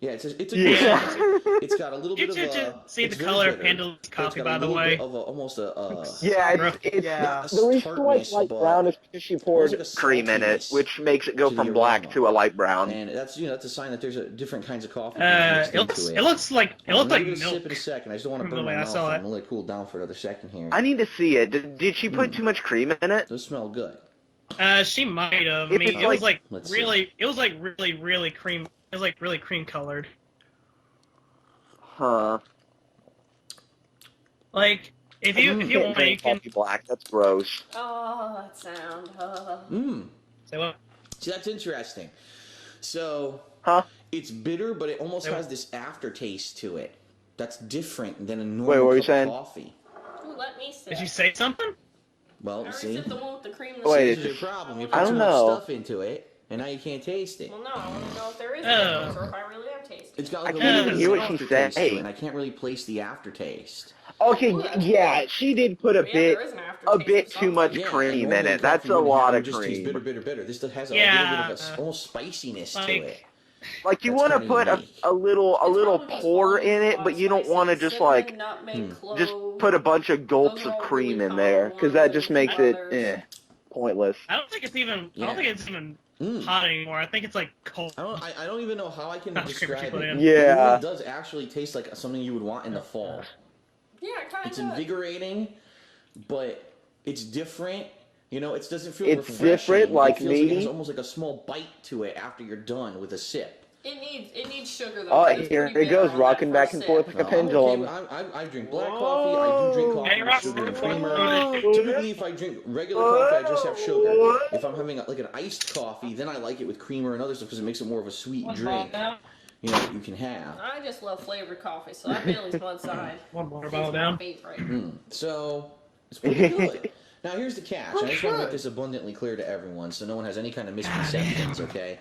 Yeah, it's a good Yeah. sauce. It's got a little You bit should of just a. see it's the very color of bitter, Pandal's but it's coffee, got by a the little way. bit of almost a. Yeah, it's Yeah. the reason why it's light Tartness, brown is because she poured almost like a cream in it, saltiness which makes it go to the from black aroma. to a light brown. And that's that's a sign that there's different kinds of coffee It mixed looks, into it looks like I'm like gonna give it a milk. sip in a second. I just don't want to From burn the my way I mouth. saw I'm it. gonna let it cool down for another second here. I need to see it. Did she put too much cream in it? Does smell good. She might have. I If mean, it's it was like- like Let's see. really, it was like really cream. It was like really cream colored. Huh. Like if you can't want, you drink can coffee black. That's gross. Oh, that sound. say what? See, that's interesting. So, Huh? it's bitter, but it almost Yeah. has this aftertaste to it. That's different than a normal Wait, what were you cup saying? of coffee. Ooh, let me sip. Did you say something? Well, I already see, sipped the one with the cream. Wait, this is your problem. You I put too don't much know. stuff into it, and now you can't taste it. Well, no, I want to know if there is Oh. a difference or if I really am tasting. It's got like I a can't little even bit hear of what she's aftertaste to saying. it, and I can't really place the aftertaste. Okay, yeah, she did put a Yeah, bit, there is an a aftertaste bit of too something. much Yeah, cream normal in it. That's coffee a wouldn't have lot it of just tastes cream. bitter. This has a Yeah. little bit of almost spiciness to Like- it. Like you That's want to kinda put unique. a little It's probably just pour falling in it, with but you don't spices, want to just cinnamon, like nutmeg, clove. just put a bunch of gulps Those are of all cream really in there, common because that ones just and makes it others. pointless. I don't think it's even. I Yeah. don't think it's even Mm. hot anymore. I think it's like cold. I don't even know how I can That's describe creepy put it. in. It Yeah. really does actually taste like something you would want in the fall. Yeah, kind It's of. invigorating, but it's different. You know, it doesn't feel It's refreshing. different, like it feels like it me. has almost like a small bite to it after you're done with a sip. It needs sugar though. Oh, 'cause it's here pretty it goes, bitter on rocking that back first and sip. forth like a No, I'm okay pendulum. with- I drink black coffee. I do drink coffee Hey, with sugar and creamer. Whoa. Typically, if I drink regular coffee, I just have sugar. If I'm having like an iced coffee, then I like it with creamer and other stuff because it makes it more of a sweet drink. You know, that you can have. I just love flavored coffee, so that Bailey's one side. One water It's bottle my down. favorite. So it's pretty good. Now here's the catch. I just want to make this abundantly clear to everyone, so no one has any kind of misconceptions. Okay,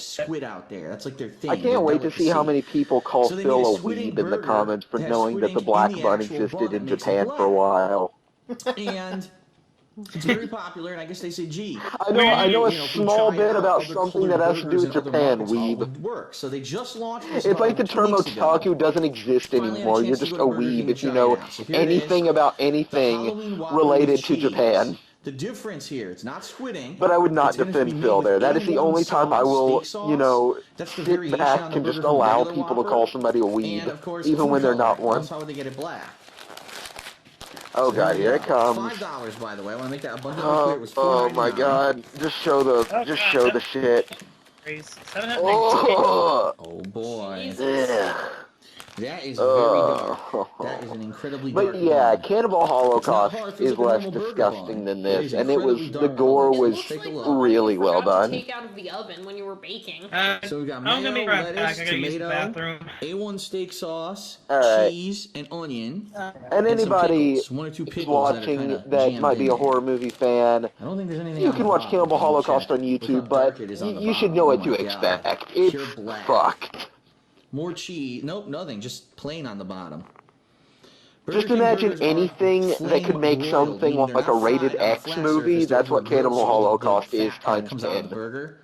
squid out there. That's like their thing. I can't wait to see how many people call So they Phil made a a squid ink weeb in the burger comments for that has knowing squid that the ink black in the bun actual existed bun in that makes it Japan for a black. while. And It's very popular, and I guess they say, gee. I know a you know, if we small try bit out about other something colored that has to do burgers with in other Japan, markets, how it weeb. would work. So they just launched this It's like the about 2 term weeks ago. otaku doesn't exist Finally had a anymore. You're chance to just go a to Burger King weeb and if you try it know out. So here it is. anything about The anything Halloween Whopper related with to cheese. Japan. The difference here, it's not squid ink. But I would not It's gonna defend be made Phil with there. That is the A1 only time I sauce, will, steak sauce. you know, That's the sit variation back on the and burger just from the allow regular people to Whopper. call somebody a weeb, And of course, even food when they're not coloring. one. That's how they get it black. Oh So god, we here go. it comes. $5, by the way. I want to make that abundantly clear. It was Oh $4.99. my god. Just show the shit. 792. Oh, Oh boy. ugh. That is very dark. That is an incredibly dark But yeah, bun. Cannibal Holocaust hard. It feels is like a less normal burger disgusting bun. than It this, is and it was incredibly the dark gore colors. It was looks like Take a the look. one really you well forgot to done. take out of the oven when you were baking. So we got I'm mayo, gonna be right back. lettuce, I gotta use the tomato, bathroom. A1 steak sauce, Alright. cheese, and onion. And And some anybody pickles. 1 or 2 who's pickles that are watching kinda that jammed might be in a horror there. movie fan, I don't think there's anything you on can the watch bottom. Cannibal Let me Holocaust check. on Look how YouTube, dark but it is on the you should bottom. know Oh what my to God. expect. Pure It's black. fucked. More cheese. Nope, nothing. Just plain on the bottom. Just Burger King imagine burgers are anything that flame could make broiled, something meaning they're like a not rated fried on a X flat movie. surface. They're That's over what a grill, Cannibal so all the good Holocaust is fat kinda times comes out of the 10. burger.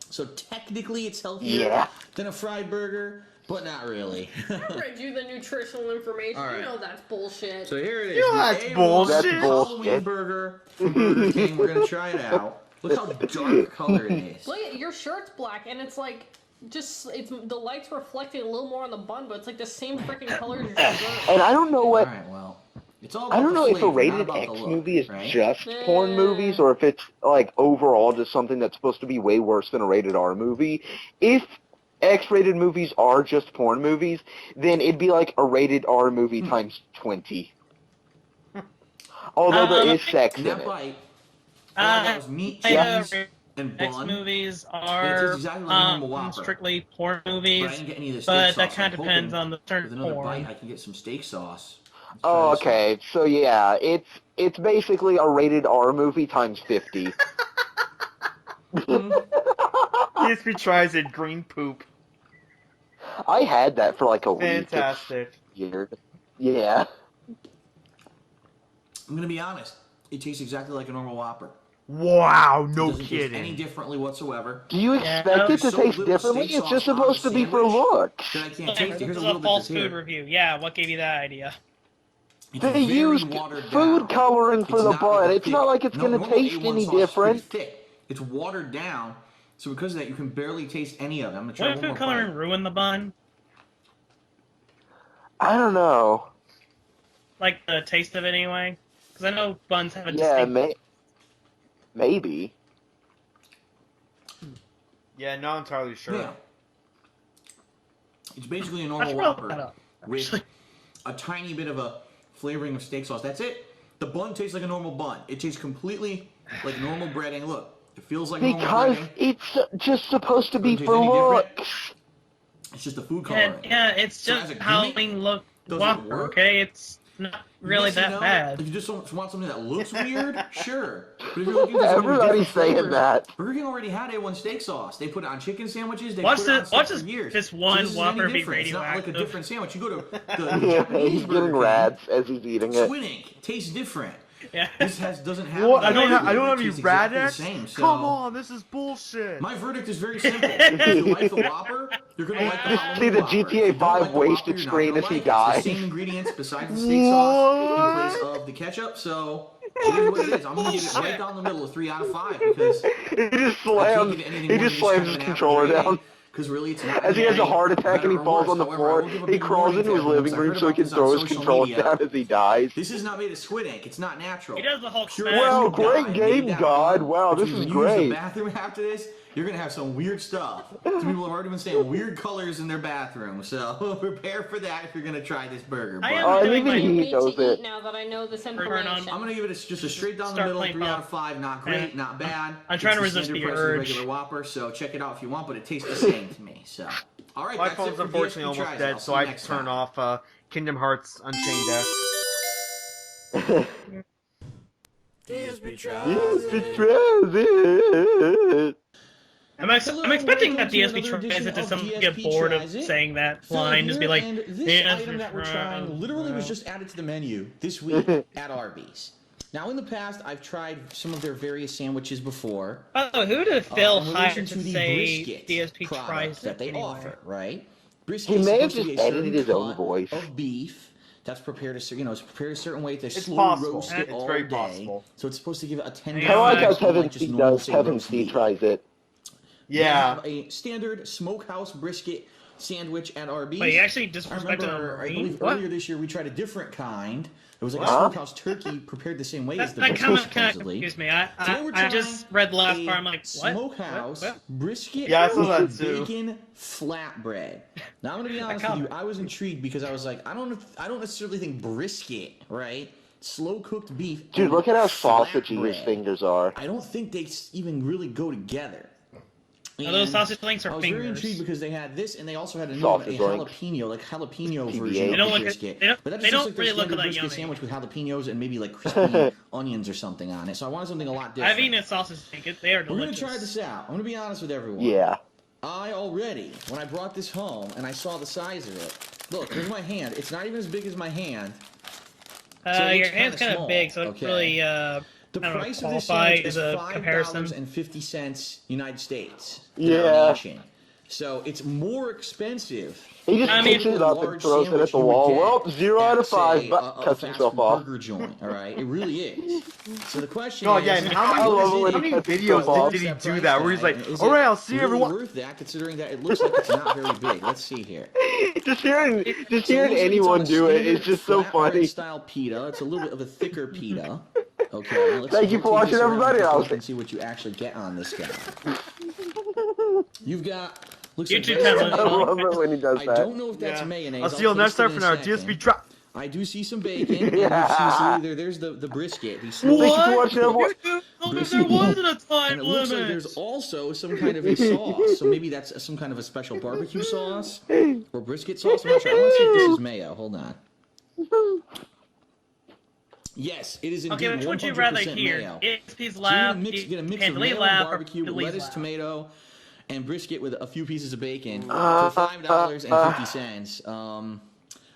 So technically it's healthier Yeah. than a fried burger, but not really. I read you the nutritional information. All right. You know that's bullshit. So here it is. You know the that's A1 bullshit. That's Halloween bullshit. burger from Burger King. We're gonna try it out. Look how dark color it is. Look, your shirt's black, and it's like it's the light's reflecting a little more on the bun, but it's like the same freaking color as your shirt. And I don't know what Alright, well. It's all I about don't the know if a flavor, not rated about X the look, movie is right? just porn movies or if it's like overall just something that's supposed to be way worse than a rated R movie. If X-rated movies are just porn movies, then it'd be like a rated R movie times 20. Although there is sex In in that it. bite, all I got was meat, Yeah. cheese, and X bun. movies But it are tastes exactly like a normal Whopper. strictly porn But I movies, didn't get any of the steak but sauce. that kind of I'm depends hoping on the with certain another porn. bite, I can get some steak sauce. Let's Oh, try this one. okay. So yeah, it's basically a rated R movie times 50. DSP tries it, green poop. I had that for like a week. Fantastic. It's weird. Yeah. I'm gonna be honest. It tastes exactly like a normal Whopper. Wow, It no doesn't taste any kidding. differently whatsoever. Do you Yeah, expect it there's to so taste little differently? steak It's just sauce on supposed the to be for sandwich looks. That I can't Yeah, taste it. this Here's is a a little bit false that's food here. review. Yeah, what gave you that idea? It's They very used watered food down. coloring for It's the not bun. like a It's thick- not like it's no, gonna normal taste A1 any sauce is different. pretty thick. It's watered down, so because of that, you can barely taste any of it. I'm gonna try Wouldn't one food more coloring bite. ruin the bun? I don't know. Like the taste of it anyway? Because I know buns have a Yeah, distinct... maybe. Yeah, not entirely sure. Yeah. It's basically a I normal should roll that Whopper up. with actually. a tiny bit of a flavoring of steak sauce. That's it. The bun tastes like a normal bun. It tastes completely like normal breading. Look, it feels like normal Because breading. it's just supposed to be Doesn't for taste any different. looks. It's just the food Yeah, coloring. yeah, it's So as just a gimmick, Halloween look does it Whopper, work? okay? It's not really Yes, you that know, bad. If you just want something that looks weird, sure. But if you're looking for something with Everybody's different saying flavors, that. Burger King already had A1 steak sauce. They put it on chicken sandwiches. They Watch put it on this- stuff watch for this- years. this So one this isn't Whopper any be different. It's not like a radioactive. different sandwich. You go to the Yeah, Japanese he's Burger getting King, rats as he's eating it. Squid ink tastes different. Yeah. This doesn't have. What? that I don't flavor. have It any tastes exactly the Radex? same, so- Come on, this is bullshit. My verdict is very simple. If you like the Whopper, you're gonna like the Halloween See the Whopper. If GTA you don't 5 like the Whopper, wasted you're not screen gonna as he like it. dies. It's the same ingredients besides the steak sauce in place of the ketchup. So it is what it is. I'm gonna give it right down the middle, a 3 out of 5 because He just I can't slams. give it anything He more just than slams kind his of an controller average down. rating, because really it's not As he has a any heart attack and better he or falls worse. on the However, I floor, will give a he big crawls warning into to his everyone, living 'cause I room heard so he about can this throw on his social controller media. down as he dies. This is not made of squid ink. It's not natural. He does the Hulk Pure smash. Wow, food great dye, game, made that God. bun, Wow, which this means is when you use great. the bathroom after this, you're gonna have some weird stuff. Some people have already been saying weird colors in their bathroom, so prepare for that if you're gonna try this burger. I But am Oh, and doing even my he Need knows to it. eat now that I know this Turn on- information. I'm gonna give it just a straight down the Start middle, playing 3 out Pop. of 5. Not great, not bad. I'm trying to It's the resist standard the price of the urge. regular Whopper, so check it out if you want, but it tastes the same to me. So, all right, My that's it phone's for unfortunately DSP almost Tries It. dead, I'll so see you I next turn time. off Kingdom Hearts Unchained X. Yes, it tries it. I'm expecting that DSP tries it to some get bored of saying that line, just be like, and this "Yes, item that we're it's trying literally was just added to the menu this week at Arby's. Now, in the past, I've tried some of their various sandwiches before. Oh, who did Phil in hire relation to to the say brisket DSP product tries that they anyway? offer, right? Brisket He is may have supposed to just be a edited certain his own cut voice. of beef that's prepared it's prepared a certain way. They It's slow possible. roast it It's all very day, possible. so it's supposed to give it a tender. Yeah, I like how like Kevin just C normal, does. say, Kevin roast C beef. tries it. They Yeah. have a standard smokehouse brisket sandwich at Arby's. Wait, you actually I disrespected remember, a I Marine? believe What? earlier this year we tried a different kind. It was like a Huh? smokehouse turkey prepared the same way as the That brisket, kind of supposedly. confused me. Today we're I just trying read the last a part. I'm like, what? Smokehouse What? brisket Yeah, I saw that with too. bacon flatbread. Now I'm gonna be honest with you. I was intrigued because I was like, I don't necessarily think brisket, right? Slow cooked beef. Dude, and look at how sausagey his flatbread. fingers are. I don't think they even really go together. Now, those And sausage links are I was fingers. very intrigued because they had this, and they also had a Sausage links. jalapeno PBA. version They of don't the look- brisket. they don't- But that they just looks don't like their really look standard that brisket yummy. sandwich with jalapenos and maybe like crispy onions or something on it. So I wanted something a lot different. I've eaten a sausage link. They are We're delicious. gonna try this out. I'm gonna be honest with everyone. Yeah. I already, when I brought this home and I saw the size of it, look, here's my hand. It's not even as big as my hand. So it Your looks hand's kinda kind of small, big, so it okay. really The I don't know, price of this qualify sandwich as is a comparison. $5.50 United States. Yeah. denomination. So it's more expensive. He just I mean- picks it up and large throws it at sandwich the you would wall. get Well, 0 out at, of 5, say, but a cuts fast himself food off. burger joint. All right, it really is. So the question Oh is, yeah, and how I love it when how he many cuts himself videos off. did he that do price that? Where he's tag, like, and is all it right, I'll see really everyone. worth that, considering that it looks like it's not very big. Let's see here. Just hearing So it hearing looks like it's anyone on a do it standard is just so flatbread funny. style pita. It's a little bit of a thicker pita. Okay. Let's Thank you for rotate watching, this around everybody. and I'll look and see what you actually get on this guy. You've got. Looks You like two very tell I me. simple. love it when he does I that. don't know if that's Yeah. mayonnaise. I'll see you next taste time it for in our a second. DSP drop. I do see some bacon. Yeah. And you see there's the brisket. The Thank you for watching, everyone. You told me there wasn't a time and it looks like limit. there's also some kind of a sauce. So maybe that's some kind of a special barbecue sauce or brisket sauce. I'm not sure. I want to see if this is mayo. Hold on. Yes, it is indeed Okay, which 100% would you rather mayo. hear? DSP's So you're gonna lab, get a mix of Pandalay mayo, lab, or barbecue, Pandalay lettuce, lab? tomato, and brisket with a few pieces of bacon for $5.50.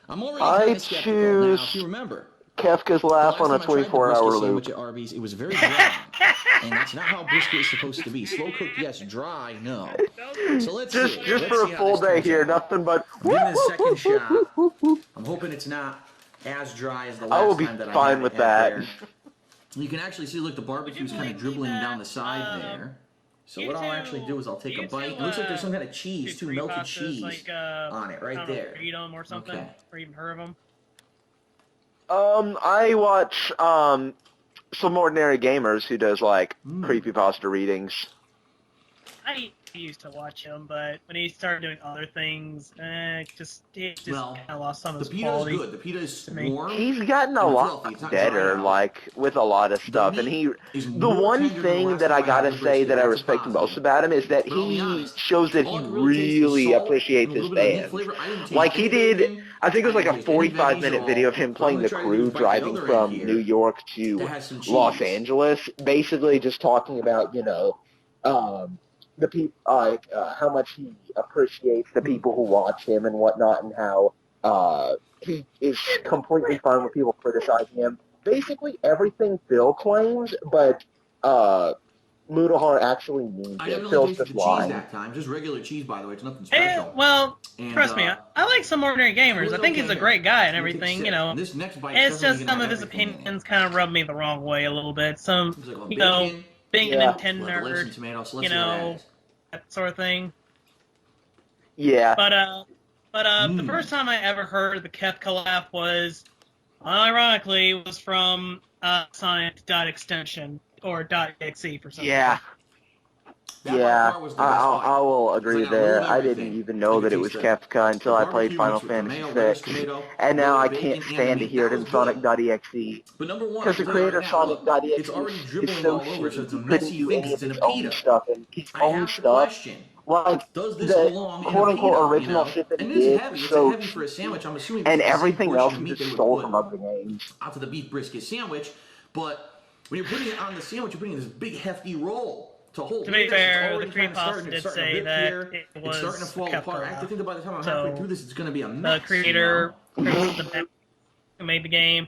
I'm already I kind of skeptical. Now, if choose you remember, Kefka's the laugh last on a time I tried the 24-hour brisket loop. sandwich at Arby's, it was very dry. And that's not how brisket is supposed to be. Slow cooked, yes. Dry, no. So let's Just see. just Let's for see a how full this day turns here, out. nothing but. I'm giving it a second shot. I'm hoping it's not as dry as the last I will be time that I fine had with it that. there. You can actually see, look, the barbecue's kind of dribbling down the side there. So what I'll actually do is I'll take a bite. It looks like there's some kind of cheese, too, melted cheese on it right there. Eat them or something, Okay. or even heard of them. I watch some ordinary gamers who does like creepypasta readings. I used to watch him, but when he started doing other things, it just Well, kind of lost some of The his pita quality. is good. The pita is to me. warm. He's gotten a And lot fluffy. It's not dry better, out. like with a lot of stuff, and he. Is The more one tender than the thing last that I time had gotta the say brisket. that I That's a respect positive. most about him is that But I'll be he honest, shows that all he I can really taste is really salt appreciates and a his little bit of meat fans. flavor. I didn't taste Like he any did, bacon. I think it was like a didn't taste any veggies 45-minute at video all. of him What playing I'm the gonna try to do is crew bite the driving other from end here New York to that has some Los cheese. Angeles, basically just talking about, the people, how much he appreciates the people who watch him and whatnot, and how he is completely fine with people criticizing him. Basically everything Phil claims, but Mudahar actually means I it. definitely Phil's tasted just the cheese lying. that time. Just regular cheese, by the way. It's nothing Eh, special. well, And, trust me, I like some ordinary gamers. was I think okay he's a here. great guy and Let me take a everything, sip. This next bite It's just definitely some gonna of his have everything in it. opinions kind of rub me the wrong way a little bit. Some, It's like, well, being Yeah. a Nintendo Well, the lettuce and nerd, tomato, so let's see what that is. that sort of thing. Yeah. But the first time I ever heard the Kefka laugh was, unironically, was from Sonic.extension or .exe for some Yeah. That by Yeah, far was the best bite. I will agree It's like I there. love I everything. didn't even know You that can it was taste the Kefka until I played barbecue Final mixed with the Fantasy mayo, VI, lettuce, tomato, and now I bacon, can't and the stand to meat. hear it That in was good. Sonic.exe. But number one, Because the I'll tell you creator right of now, look, Sonic.exe it's already is dribbling so all over, shitty. so it's a He couldn't messy do thing any 'cause of it's in his a own pita. stuff, and his I own have to stuff, question, like does this the belong in a quote-unquote pita, original shit that he And it is did heavy. was It's so heavy for a sandwich. I'm assuming and it's the same everything portion else of he meat just they would stole put from other games. onto the beef brisket sandwich, but when you're putting it on the sandwich, you're putting this big hefty roll to hold. To be Look at this, it's fair, already the kinda creepypasta starting- it's did starting to say rip that here. it It's starting to was fall Kefka apart. I have to think by the time I'm So, halfway through this, it's going to be a the mess. creator, who made the game,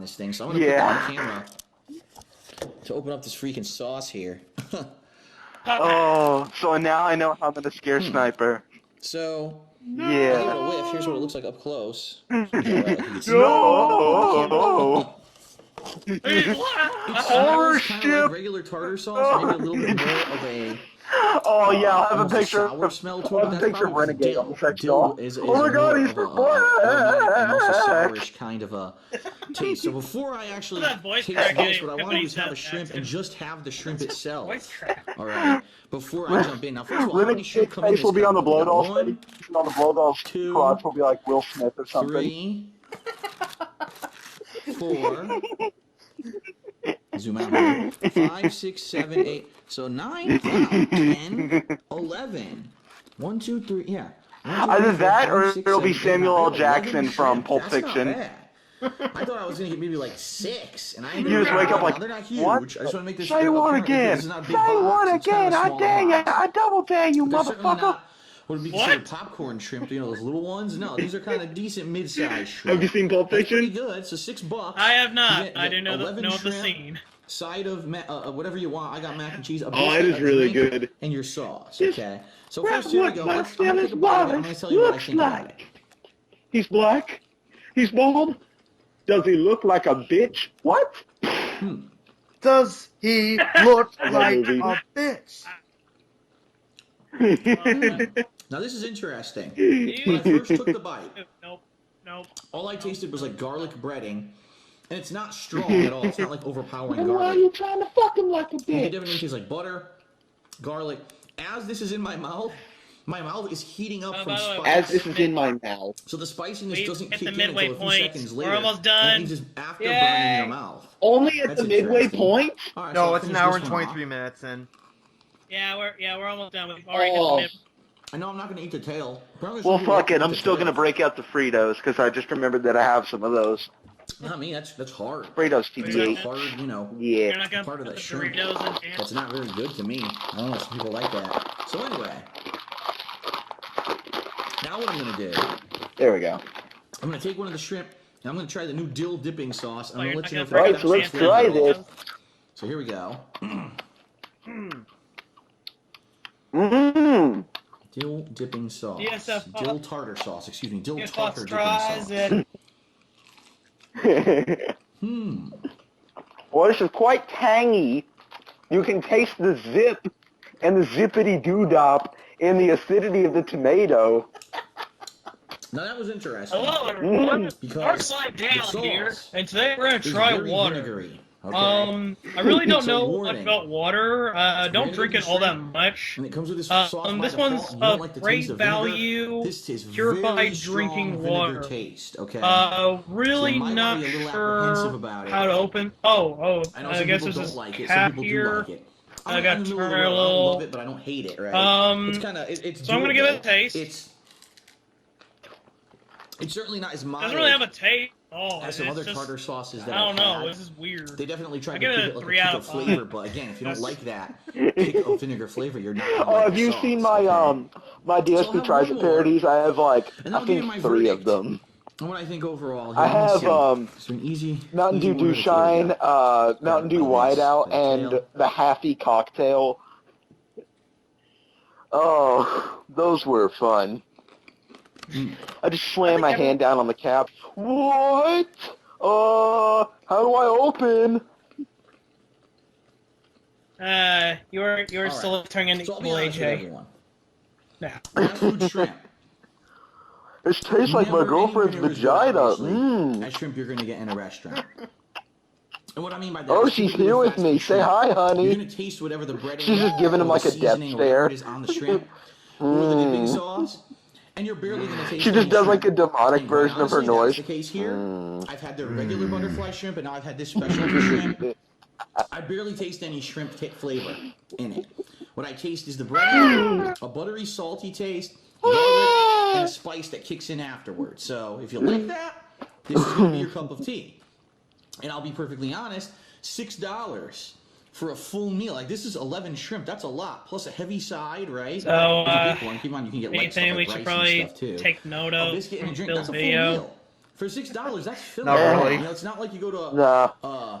on this thing, so I'm gonna put that on camera to open up this freaking sauce here. Oh, so now I know how I'm gonna scare Sniper. So, Yeah. I'll give it a whiff. Here's what it looks like up close. No. Horror kind of like ship. regular tartar sauce, maybe a little bit more of a Oh yeah, I'll have a almost picture sour of smell to I'll it. have a That's picture of probably Renegade on dill. the section. Dill is Oh my god, more he's of a aromatic and also black. sourish kind of a taste. So before I actually That voice taste crack this, in what I want to do is have a everybody's shrimp and accent. just have the shrimp itself. Voice crack. All right. Before I jump in, now first of all, how many shrimp Renegade's come in face this will be on the cup? We blow got doll's 1, face, and on the blow doll's 2, crotch will be like Will Smith or something. 3, 4. Zoom out here. 5, 6, 7, 8. So 9, 10, 11. 1, 2, 3. Yeah. 1, 2, Either 3, 4, that 5, or 6, it'll be 7, 8, Samuel 9. L. Jackson 11 from shrimp. Pulp That's not Fiction. bad. I thought I was gonna get maybe like 6, and I ended You up just wake up now, like, they're not huge. what? I just want to make this. Say one apparent because again. This is not a big Say box. one It's kind again. of a I small dare you. box. I double dare you, They're certainly motherfucker. not what would be considered What? popcorn shrimp. You know those little ones? No, these are kind of decent mid-sized shrimp. Have you seen Pulp That's pretty Fiction? good. So $6. I have not. You get I do know the 11 know the shrimp, scene. Side of whatever you want. I got mac and cheese. A Oh, biscuit, it is a really drink, good. And your sauce. This Okay. So That's first here we what go. my I'm gonna take a Phyllis bite of it. I'm Wallace gonna tell you what I looks think about it. like. He's black. He's bald. Does he look like a bitch? What? Does he look that like movie. a bitch? Now this is interesting. You- When I first took the bite, Nope. all I tasted was like garlic breading, and it's not strong at all. It's not like overpowering Why are garlic. you trying to fuck him like a It bitch? definitely tastes like butter, garlic. As this is in my mouth is heating up from by the way, spice. As this is in my mouth. So the spiciness We've doesn't hit kick the in midway until a few point. seconds We're later. almost And done. it just after Yay. burning your mouth. Only at That's the midway interesting. point? All right, so No, I'll it's an finish hour this and one 23 off. minutes in. Yeah, we're almost done. We've already hit the Oh. mid. I know I'm not gonna eat the tail. Apparently Well, some people fuck like it. to I'm eat the still tail. gonna break out the Fritos because I just remembered that I have some of those. Not me. That's hard. Fritos It's a TBH. hard, you know, Yeah. You're not gonna part of put that the shrimp. Doritos in there. That's not very good to me. I don't know if some people like that. So anyway, now what I'm gonna do, There we go. I'm gonna take one of the shrimp and I'm gonna try the new dill dipping sauce. And I'm Oh, gonna let you know if you're Right, that's so let's flavor try at all. this. So here we go. Mmm. Dill dipping sauce. Yes, Dill tartar sauce. Excuse me. Dill Yes, tartar dipping tries sauce. it. Well, this is quite tangy. You can taste the zip and the zippity doo-dop in the acidity of the tomato. Now that was interesting. Hello, everyone. Because Dark Side the Down sauce here, and today we're gonna It's try very water. vinegary. Okay. I really don't So know warning. about water. Don't Vinegar drink it all that shrimp, much. And it comes with this sauce by This default. one's You don't of like the great taste of vinegar. value. This is purified very drinking strong vinegar water. taste. Okay. Really So you might not wanna be a little sure apprehensive about it. how to open. Oh, I know I some guess people there's don't this like it. Some cap people do here. like it. I I'm got in the middle of the turned a road. I don't little- love it, but I don't hate it. Right? It's kind of it's. So I'm gonna give it a doable. taste. It's certainly not as It mild doesn't really have a taste. Oh, as some it's other just, tartar sauces that I don't know. I've This is weird. They definitely I tried to give give it a it like 3 a out kick of of 5. flavor, but again, if you don't like that kick of vinegar flavor, you're not gonna Oh, like have the you sauce, seen my okay? my DSP So I'll have Tries one It more, parodies? I have like and I I'll give you think my 3 of verdict. them. And what I think overall, I here, let me have see. So an easy Mountain easy Dew one Dew of the Shine, three, yeah. Mountain Dew Like this, Whiteout, the and tail. the Happy Cocktail. Oh, those were fun. I just slammed my hand down on the cap. What? How do I open? You're All still right. turning into So I'll be evil honest with AJ. everyone. Nah. Fast food shrimp. It tastes like my Never girlfriend's anywhere near as good, vagina. obviously, Mmm. as shrimp you're going to get in a restaurant. And what I mean by that Oh, is she's typically here with fast me. food Say shrimp, hi, You're honey. going to taste whatever the breading She's just giving him or like the a death seasoning or whatever stare. it is on the shrimp or the dipping sauce, and you're barely going to taste She just any does like a shrimp. demonic And quite version of her honestly, noise. That's the case here. I've had their regular butterfly shrimp, and now I've had this specialty shrimp. I barely taste any shrimp flavor in it. What I taste is the breading, a buttery, salty taste, garlic, and a spice that kicks in afterwards. So if you like that, this is going to be your cup of tea. And I'll be perfectly honest, $6 for a full meal. Like, this is 11 shrimp. That's a lot. Plus a heavy side, right? So, It's a big one. Keep in mind, you can get light stuff anything we like should rice probably and stuff, too. take note A of biscuit and a from drink. Phil's That's a full video. meal. For $6, that's filling. Not really. You know, it's not like you go to Nah.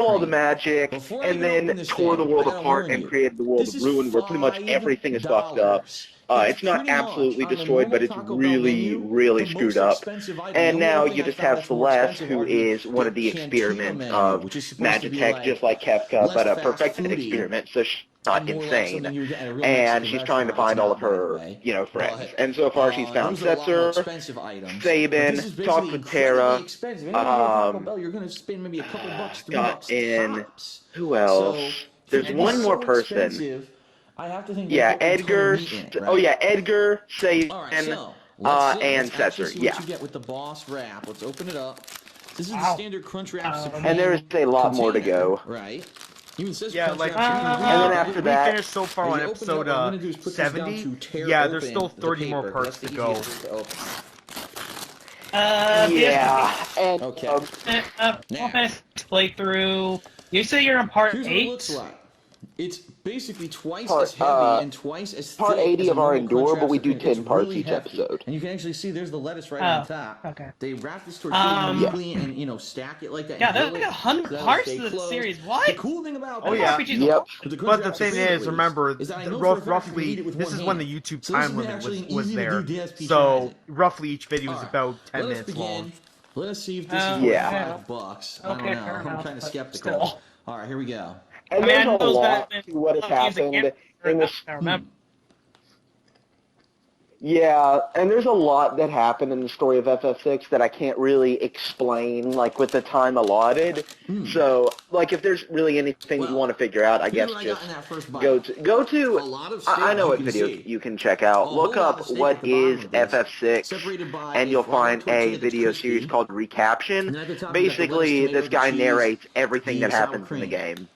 stole all the cream. magic, Before I and even open then this tore the thing, world I gotta apart warn and you, created the world this of is ruin where pretty much everything is fucked up. $5. It's not pretty much absolutely on a destroyed, but normal it's Taco Bell really, menu, really the screwed most up. expensive item. And The only now other thing you I just found have that's more Celeste, expensive who are the is one of the Cantina experiments menu, of which is supposed to be Magitech, like just like Kefka, less but a fast perfected foody. experiment. So not more like something insane. you would get at a real And Mexican she's trying to restaurant. find It's all of not, by the her, way. friends. But, And so far, she's found those are a lot more Setzer, expensive items. But Sabin, this is basically talked with incredibly Tara, expensive. Anything you go to Taco um, Bell, you're going to spend maybe a couple bucks, $3 got in, tops. who else? So, There's for one so more person. expensive, I have to think they Yeah, put a ton of Edgar, meat in it, oh right? yeah, Edgar, Sabin, All right, so let's see. and Let's actually Setzer, see yeah. what you get with the boss wrap. Let's open it up. This is the Wow. standard Crunchwrap Supreme And there's a lot more to container, go. right? Even says Yeah, Crunchwrap like, Supreme And then after we that, finished so far As on you open it episode up, what I'm gonna do is put this down 70. to tear Yeah, there's open still the 30 more paper. parts That's to the go. easiest thing to open. yeah, and Okay. Final playthrough. You say you're on part Here's 8? what it looks like. It's basically twice Part- as heavy and twice as thick part 80 as a of our normal Endure, Crunchwrap but we do Supreme. It's 10 parts really each hefty. episode. And you can actually see there's the lettuce right on Oh, top. okay. They wrap this tortilla Yeah. neatly and, stack it like that. Yeah, and there's grill like it 100 so that'll parts stay to the closed. series. What? The cool thing about Oh, this yeah. RPGs Yep. with the But the Crunchwrap thing Supreme is, remember, is that I the know for a fact you can roughly, eat it with this one is when hand. the YouTube So this time has been limit actually was easy to there. do DSP So transit. roughly each video is Alright, about 10 let us minutes begin. long. Let us see if this Oh, is Yeah. worth $5. I Okay, don't know. fair I'm enough, kind of but skeptical. still. All right, here we go. and I mean, there's I know a those lot back to what has then, using happened camera, in this. I remember. Yeah, and there's a lot that happened in the story of FF6 that I can't really explain, like, with the time allotted. So, like, if there's really anything you want to figure out, I Here's guess what I got just in that first bite. go to. A lot of I know steak what you can video see. you can check out. A Look whole lot up of steak what at the bottom is of this, FF6, separated by and a you'll fried find tortilla a that's video crispy. series called And Recaption. then at the top, you got the Basically, lettuce, this tomato, guy the cheese, narrates everything the that sour happens in the cream. game.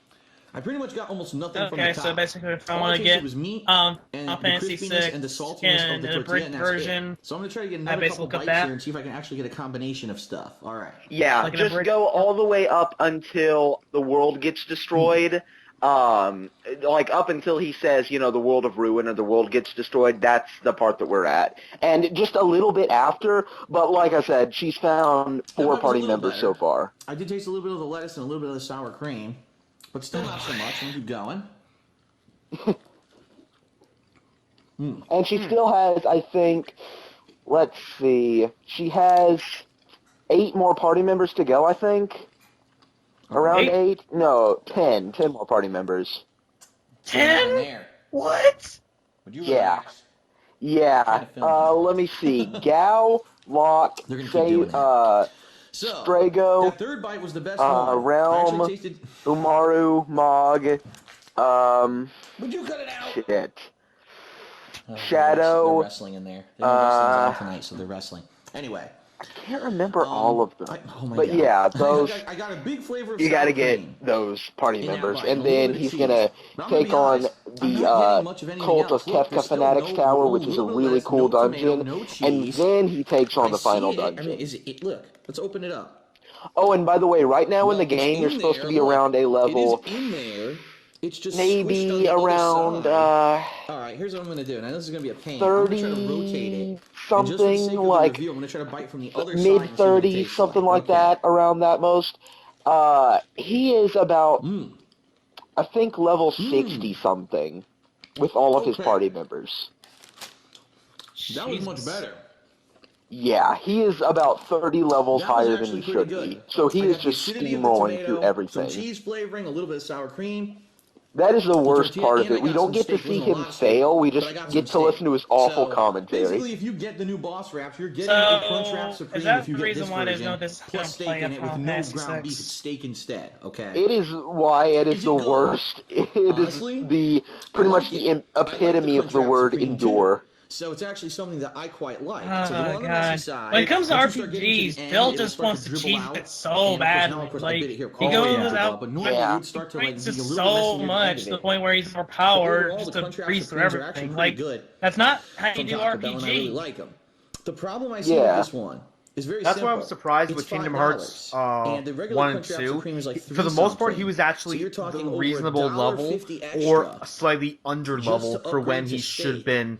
I pretty much got almost nothing from the Okay, top. so basically, if I All want to tasted get was meat Final and the Fantasy crispiness 6 and the saltiness and of the an tortilla, abridged and that's it. version, So I'm gonna try to get I another basically couple cut bites that. here and see if I can actually get a combination of stuff. All right. Yeah, Like an just abridged- go all the way up until the world gets destroyed. Like up until he says, the world of ruin or the world gets destroyed. That's the part that we're at, and just a little bit after. But like I said, she's found That 4 was a party little members better. so far. I did taste a little bit of the lettuce and a little bit of the sour cream, but still not so much. I'm gonna keep going. And she still has, I think, let's see, she has 8 more party members to go, I think. Around 8? No, 10. 10 more party members. 10? There. What? Would you Yeah. relax? Yeah, Trying to film let me see. Gao, Locke, They're gonna keep doing So, Strago, that third bite was the best one. Realm, I actually tasted. Umaru, Mog, Would you cut it out? shit. Oh, Shadow, They're wrestling in there. They have wrestling's on tonight, so they're wrestling. Anyway. I can't remember all of them. Oh my But God. yeah, those, I got a big flavor of you sour gotta get cream. those party In that members. bite, And a little then bit of he's cheese. gonna But I'm gonna take be on honest, I'm the not getting much of anything Cult of else. Look, there's Kefka still Fanatics no- Tower, oh, which is a little bit really less, cool no tomato, dungeon. no And cheese. then he takes on the I final see it. dungeon. I mean, is it? Look, let's open it up. Oh, and by the way, right now in No, the it's game, you're in supposed to there, be look. around a level, It is in there. It's just squished on maybe the other around side. All right, here's what I'm gonna do. Now this is gonna be a pain. I'm gonna try to rotate it. 30 And just for the sake something, of the like review, I'm gonna try to bite from the other side mid and see what it 30s, tastes something like Okay. that, around that most. He is about, I think, level 60 something with all of his Okay. party members. That was much better. Yeah, he is about 30 levels That was higher than actually he pretty should good. be. So he I is got the just acidity of the steamrolling tomato, through everything. Some cheese flavoring, a little bit of sour cream. That is the worst tortilla, part of and I it. We got don't some get to steak. It see wasn't a him lot of steak, fail. We but just I got get some to listen to his steak. awful So, commentary. Basically, if you get the new boss wraps, you're getting So, a Crunchwrap Supreme is that if you the get reason this why there's version, no this plus kind of steak play in it of with Final no Fantasy ground beef. VI? It's steak instead, okay? It is why it is Is the it good? worst. It Honestly, is the pretty I much like the it. I like the epitome of the Crunchwrap word Supreme, too. endure. So it's actually something that I quite like. Oh It's a little on the god. messy side. When it comes to Once you start getting to RPGs, the end, Phil it'll just start wants to dribble cheese out. it so And of course, badly. now, of course, I Like, bit it here. he Oh, goes yeah. out, But normally Yeah. it would start to like drinks be a just little messy so near the much end to of the it. point where he's But overpowered overall, just the to Crunchwrap breeze through Supremes are actually everything. pretty Like, good that's not how you from do Taco Bell, and I really RPG. like them. The problem I see Yeah. with this one is very That's simple. why I'm surprised It's with Kingdom $5, Hearts and the regular 1 and Crunchwrap 2. Supreme is like For the most part, he $3 was something. actually So you're talking the over reasonable level $1.50 or extra slightly under just level to for when upgrade he to should have steak. been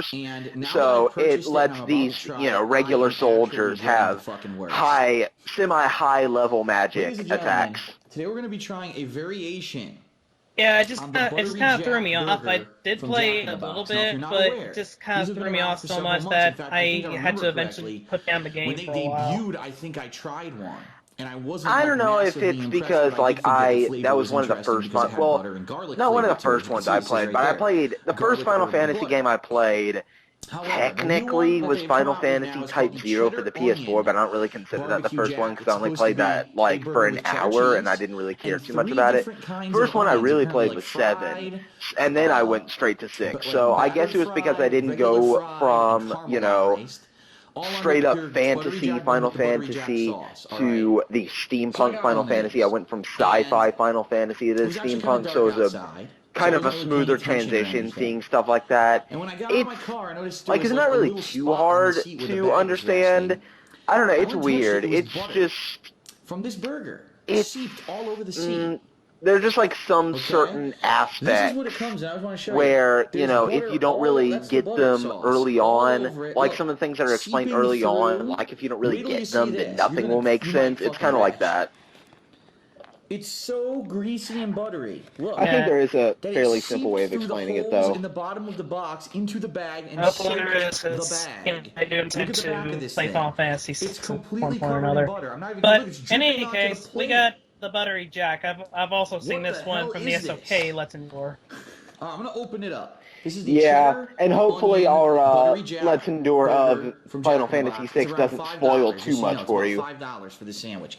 soldiers. And now So that I've it purchased lets and I'm these, about to try you know, it, regular I am soldiers actually enjoying the have fucking works. semi-high level magic Ladies and gentlemen, attacks. today we're going to be trying a variation. Yeah, on the it just Buttery kind of threw Jack me off. I burger did from play Jack in a the little Box. Now, if bit, you're not but aware, it just these kind have of been threw me around off for so several much months. In that fact, I think I I had remember to eventually correctly, put down the when game they for a while. debuted, I think I tried one, and I wasn't. I don't know if massively it's impressed, because but I did think that the flavor that was one of the interesting first because it fun. had Well, butter and garlic not one of flavor the to it. first You can ones see I it says played, right but I there. played the first Garlic Final over the Fantasy butter. game I played. However, technically was Final Fantasy Type 0 for the PS4, but I don't really consider that the first one because I only played that like for an hour and I didn't really care too much about it. First one I really played was 7, and then I went straight to 6. So I guess it was because I didn't go from, you know, straight up fantasy Final Fantasy to the steampunk Final Fantasy. I went from sci-fi Final Fantasy to steampunk, so it was a kind of a smoother transition, seeing stuff like that. It's like it's not really too hard to understand. I don't know. It's weird. It's just from this burger. It's seeped all over the seat. There's just like some certain aspects where, you know, if you don't really get them early on, like some of the things that are explained early on, like if you don't really get them, then nothing will make sense. It's kind of like that. It's so greasy and buttery. Look, I think there is a fairly simple way of explaining it, though. In the bottom of the box, into the bag, and the bag. I do intend to play Final Fantasy 6 it's completely covered another. in butter. I'm not even But in any case, we got the buttery jack. I've also seen this one from the SOK Let's Endure. I'm gonna open it up. This is the yeah, and hopefully our Let's Endure of Final Fantasy 6 doesn't spoil too much for you. $5 for the sandwich.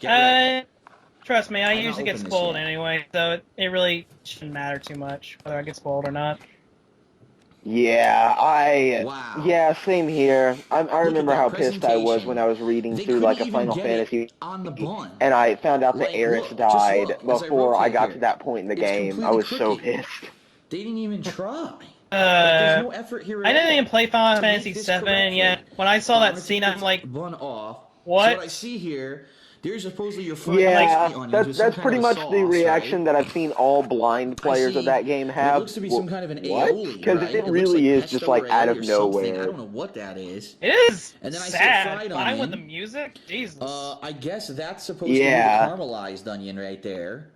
Trust me, I usually get spoiled anyway, so it really shouldn't matter too much whether I get spoiled or not. Yeah, yeah, same here. I remember how pissed I was when I was reading through like a Final Fantasy and I found out that Aerith died before I got to that point in the game. I was so pissed. They didn't even try. There's no effort here I didn't even play Final Fantasy 7 yet. When I saw that scene, I'm like, what? So what I see here, there's supposedly your that's pretty much the reaction that I've seen all blind players of that game have. It looks to be some kind of an aioli, because it really is just like out of nowhere. I don't know what that is. It is and then sad. Fine with the music, Jesus. I guess that's supposed to be the caramelized onion right there.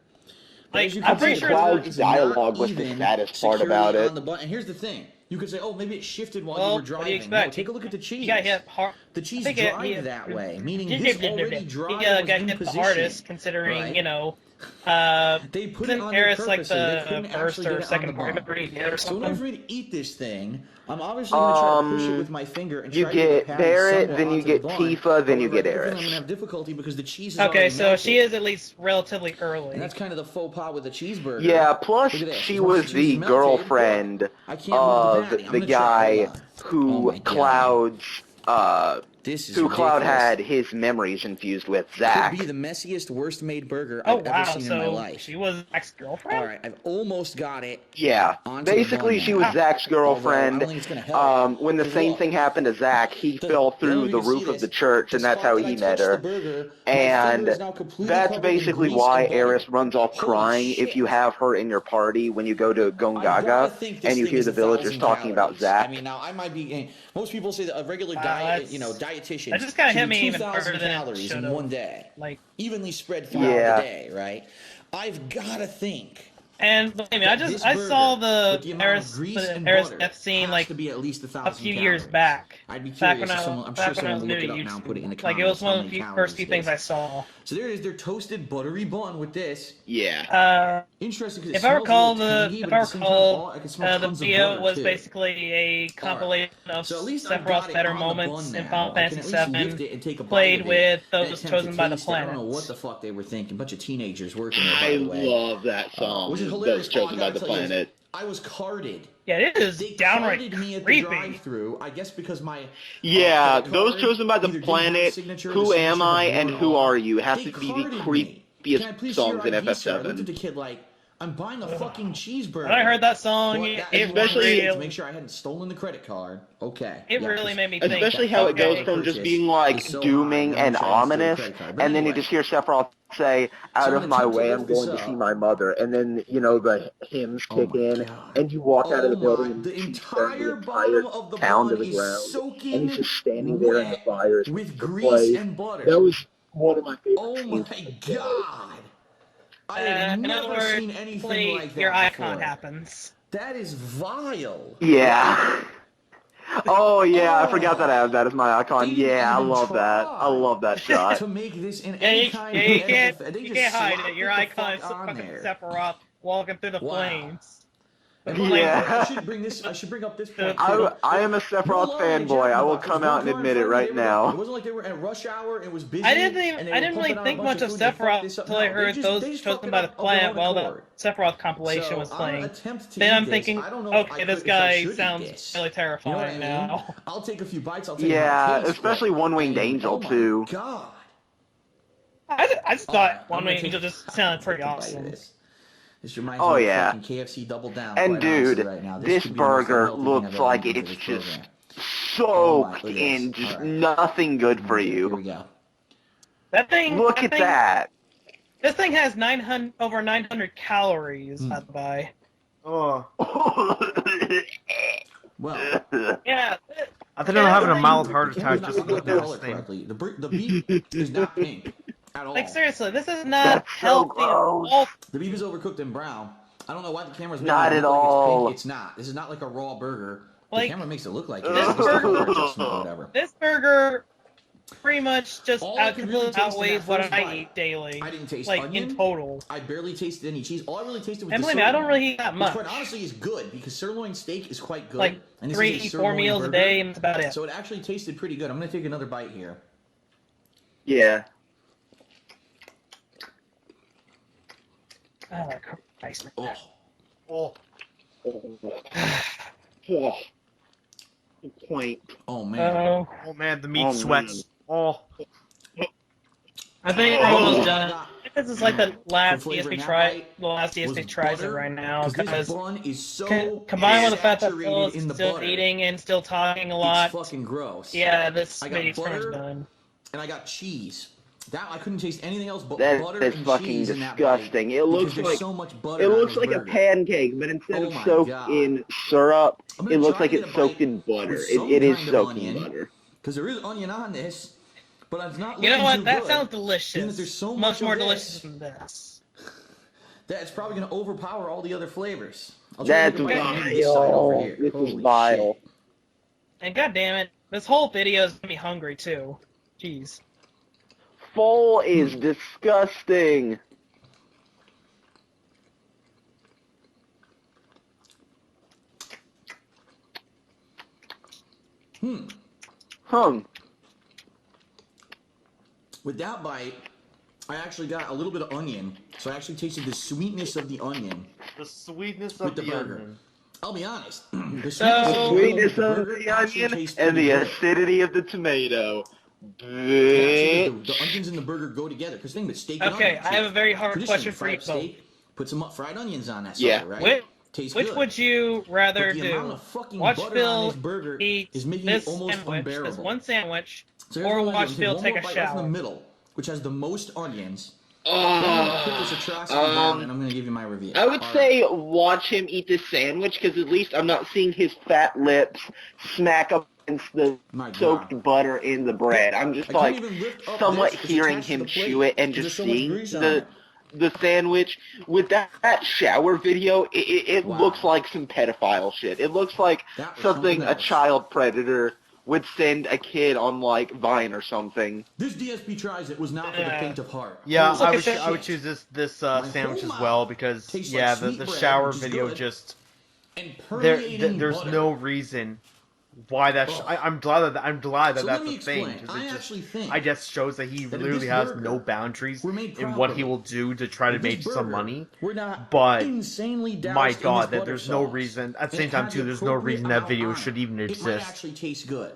Like, I'm pretty sure Cloud's dialogue was the saddest part about it. And here's the thing. You could say, oh, maybe it shifted while you were driving. What do you expect? No, take a look at the cheese. You got hit hard. The cheese dried that way, meaning this already dried got hit the hardest, considering, you know, they put it on Aerith's like the first or second part of it. So in order for me to eat this thing, I'm obviously going to try to push it with my finger and try to get Barrett, then you get Tifa, then you get Aerith. I'm going to have difficulty because the cheese is okay, so she is at least relatively early. And that's kind of the faux pas with the cheeseburger. Yeah, plus she was the girlfriend of the guy who Cloud had his memories infused with, Zack. Could be the messiest, worst made burger I've ever seen in my life. She was Zack's girlfriend? Alright, I've almost got it. Yeah, basically she was Zack's girlfriend. When the same thing happened to Zack, he fell through the roof of the church, and that's how he met her. And that's basically why Aerith runs off crying if you have her in your party when you go to Gongaga, and you hear the villagers talking about Zack. I mean, now I might be... Most people say that a regular diet, dietitian that just kind of hit me even 2,000 calories in one day, like evenly spread throughout the day, right? I've got to think. And believe me, I saw the Aerith death scene like a few years back. I'd be curious. I'm sure someone will look it up now and put it in the comments. Like it was one of the first few things I saw. So there it is. Their toasted buttery bun with this. Yeah. Interesting. If I recall, the video was basically a compilation of Sephiroth's better moments in Final Fantasy VII, played with those chosen by the planet. I don't know what the fuck they were thinking. A bunch of teenagers working there. I love that song. Which is hilarious. Chosen by the planet. I was carded. Yeah, it is downright me at creepy. the drive-through. I guess because my those chosen by the planet, Who Am I and Who Are You have to be the creepiest songs in FF7. I looked at the kid like, I'm buying a fucking cheeseburger. When I heard that song, especially to make sure I hadn't stolen the credit card. Okay. It really made me think. Especially how it goes from just being like dooming and ominous, and then you just hear Sephiroth say, "Out of my way, I'm going to see my mother," and then the hymns kick in, and you walk out of the building, and the entire of the town to the ground, and he's just standing there in the fire with grease and butter. That was one of my favorite. Oh my god. I have never seen anything like that. Your icon happens. That is vile. Yeah. Oh yeah, I forgot that I have that as my icon. Yeah, I love that. I love that shot. To make this in any kind of you can't hide it. Your icon is fucking Sephiroth walking through the flames. And Yeah. I should bring up this point. I am a Sephiroth fanboy. I will come out and admit it right now. It wasn't like they were at rush hour. It was busy. I didn't really think much of Sephiroth until I heard those chosen by the plant while the Sephiroth compilation was playing. Then I'm thinking, okay, this guy sounds really terrifying now. I'll take a few bites. I'll take Yeah, especially One-Winged Angel too. Oh my god. I just thought One-Winged Angel just sounded pretty awesome. This reminds Oh, me of yeah. fucking KFC Double Down. And quite honestly, dude, right now. this could be the most burger unhealthy thing I've looks ever like eaten it's for this just program. soaked Look at in this. just All right. nothing good for Here you. we go. Look at that. This thing has over 900 calories, by the way. Oh. Well, Yeah. I think I'm having a mild heart the camera's attack not just picking looking up at the this color thing. correctly. The beef is not pink at all. Like, seriously, this is not That's so healthy at gross. all. The beef is overcooked and brown. I don't know why the camera's making Not it at look like all. it's pink. It's not. This is not like a raw burger. Like, the camera makes it look like it. this It's just a burger- color adjustment or whatever. This burger pretty much just All I could really completely taste in outweighs that what first I bite, eat daily. I didn't taste like, onion. in total. I barely tasted any cheese. All I really tasted was And the believe me, I don't sirloin, really eat that which much. quite honestly is good because sirloin steak is quite good. Like, and this is a 3-4 sirloin meals a burger, day, and that's about it. So it actually tasted pretty good. I'm gonna take another bite here. Yeah. Oh, Christ. Oh, Oh. Oh. Point. oh man. Oh, Oh man, the meat Oh, sweats. Oh. I think we're almost done. I think this is like the last flavor in DSP that try. bite The last DSP was tries it butter, right now this because bun is so combined with the fact that saturated Phil is in the still butter. eating and still talking a lot. It's fucking gross. Yeah, this I got video's pretty butter. much done. And I got cheese. That I couldn't taste anything else but That butter is and fucking cheese in that bite, disgusting. It because looks there's like so much butter it on looks this like a burger. pancake, but instead Oh of my soaked God. in syrup, I'm gonna it looks try like to get it's a bite soaked in butter. with some It is kind of soaked in onion, butter. Because there is onion on this, but it's not. You know looking what? too That good. sounds Seeing delicious. that there's so Much much more of this, delicious than this. That's probably gonna overpower all the other flavors. I'll try That's to take a bite from this side over vile. here. This is Holy vile. shit. And god damn it, this whole video is gonna be hungry too. Jeez. Full is disgusting. Hum. With that bite, I actually got a little bit of onion, so I actually tasted the sweetness of the onion The sweetness with of the the burger. onion. I'll be honest. The So- Sweetness of burger the actually onion tastes and pretty the good. acidity of the tomato. Actually, Bitch. the onions and the burger go together. Because think with steak and Okay, onions. I have a very hard Traditionally, question for you fried both. steak, put some fried onions on that Yeah. sucker, right? Which, Tastes which good. would you rather But the amount do? of fucking Watch butter on Phil this burger eat is making this it almost sandwich, this unbearable. one sandwich, So here's or what I'm watch gonna do. Phil One take more a bite right from the shower. middle, which has the most onions. Then I'm gonna put this atrocity down, and I'm gonna give you my review. I would All right. say watch him eat this sandwich because at least I'm not seeing his fat lips smack up against the My God. soaked butter in the bread. I'm just I can't like even lift up somewhat this. It's hearing attached to him the plate chew it and because just there's so much seeing grease on the it. sandwich with that shower video. It Wow. looks like some pedophile shit. It looks like That was something something a else. child predator would send a kid on like Vine or something. This DSP tries it was not for the Yeah. faint of heart. Yeah, Look at I would that. choose this My sandwich whole as well mouth because tastes yeah, like the sweet bread, shower which is video good. just And there permeating there's butter. no reason why that Oh. I'm glad that So that's let a me thing explain. 'cause I it just actually think I guess shows that he that if literally this has burger no boundaries were made in what he properly, will do to try to if this make some burger money. were not But insanely doused my in this God, that butter there's no sauce, reason. At the and same it time, had too, the there's no appropriate reason that amount video on should it, even It might exist. actually taste good.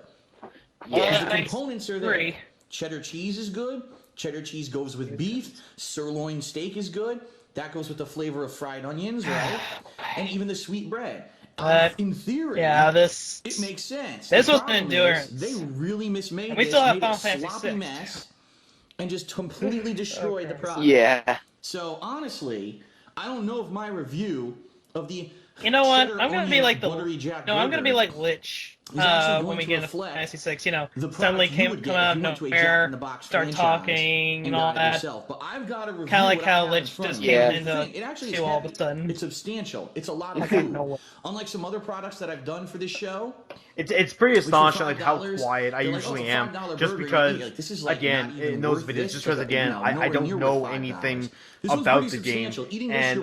Yeah. The components are there. agree. Cheddar cheese is good. Cheddar cheese goes with beef. Sirloin steak is good. That goes with the flavor of fried onions, right? And even the sweet bread. In theory, Yeah, this. it makes sense. This The was problem an is endurance. They really mismade And we this, still have made Final a Fantasy sloppy VI. mess, and just completely destroyed the Okay. product. Yeah. So honestly, I don't know if my review of the You know what? cheddar I'm gonna be onion like the. buttery jack No, I'm gonna be burger like Lich. when we get into Fantasy 6, suddenly come out of nowhere, start talking and all that. Kind of like how Lich just came into two all of a sudden. It's substantial. It's a lot of food. Unlike some other products that I've done for this show, it's pretty astonishing like how quiet I usually am, just because again in those videos, just because again I don't know anything about the game, and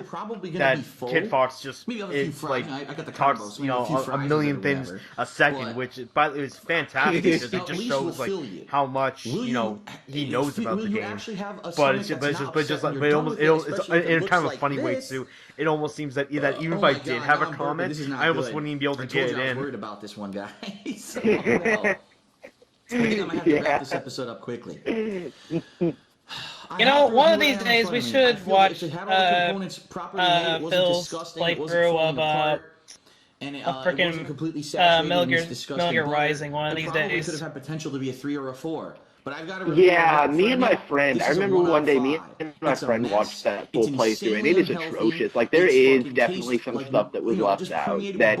that Kid Fox just talks a million things a second, which is fantastic because it just shows like how much he knows about the game. But it's in kind of a funny way too. It almost seems that even if I did have a comment, I almost wouldn't even be able to get it in. I'm worried about this one, guys. I think I'm gonna have to wrap this episode up quickly. One of these days we should watch Phil's playthrough of freaking Metal Gear Rising one of these days. Could have had potential to be a 3 or a 4. But I've got to me and my friend, I remember one day me and my friend watched that full playthrough, and it is atrocious. Like, there is definitely some stuff that was left out that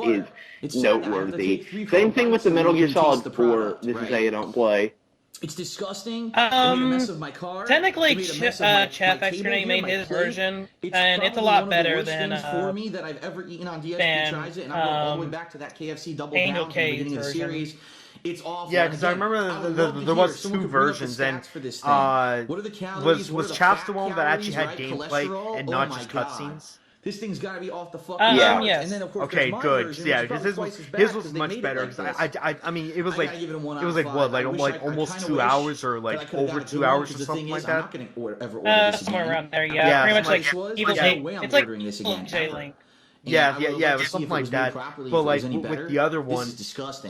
is noteworthy. Same thing with the Metal Gear Solid 4, This Is How You Don't Play. It's disgusting. I made a mess of my car. Technically, Chef Extra made his version, and it's a lot better than for me that I've ever eaten on DSP Tries It, and I'm going all the way back to that KFC Double Down from the beginning of the series. It's awful. Yeah, because I remember there was two versions, and was Chaps the one that actually had gameplay and not just cutscenes? This thing's got to be off the fucking charts. Yes. And then, of course, okay, good. Yeah, because his was much better. I mean, it was like almost 2 hours or like over 2 hours or something like that. Somewhere around there. Yeah, pretty much like Evil J. It's like J-Link. Yeah, it was something like that. But like with the other one,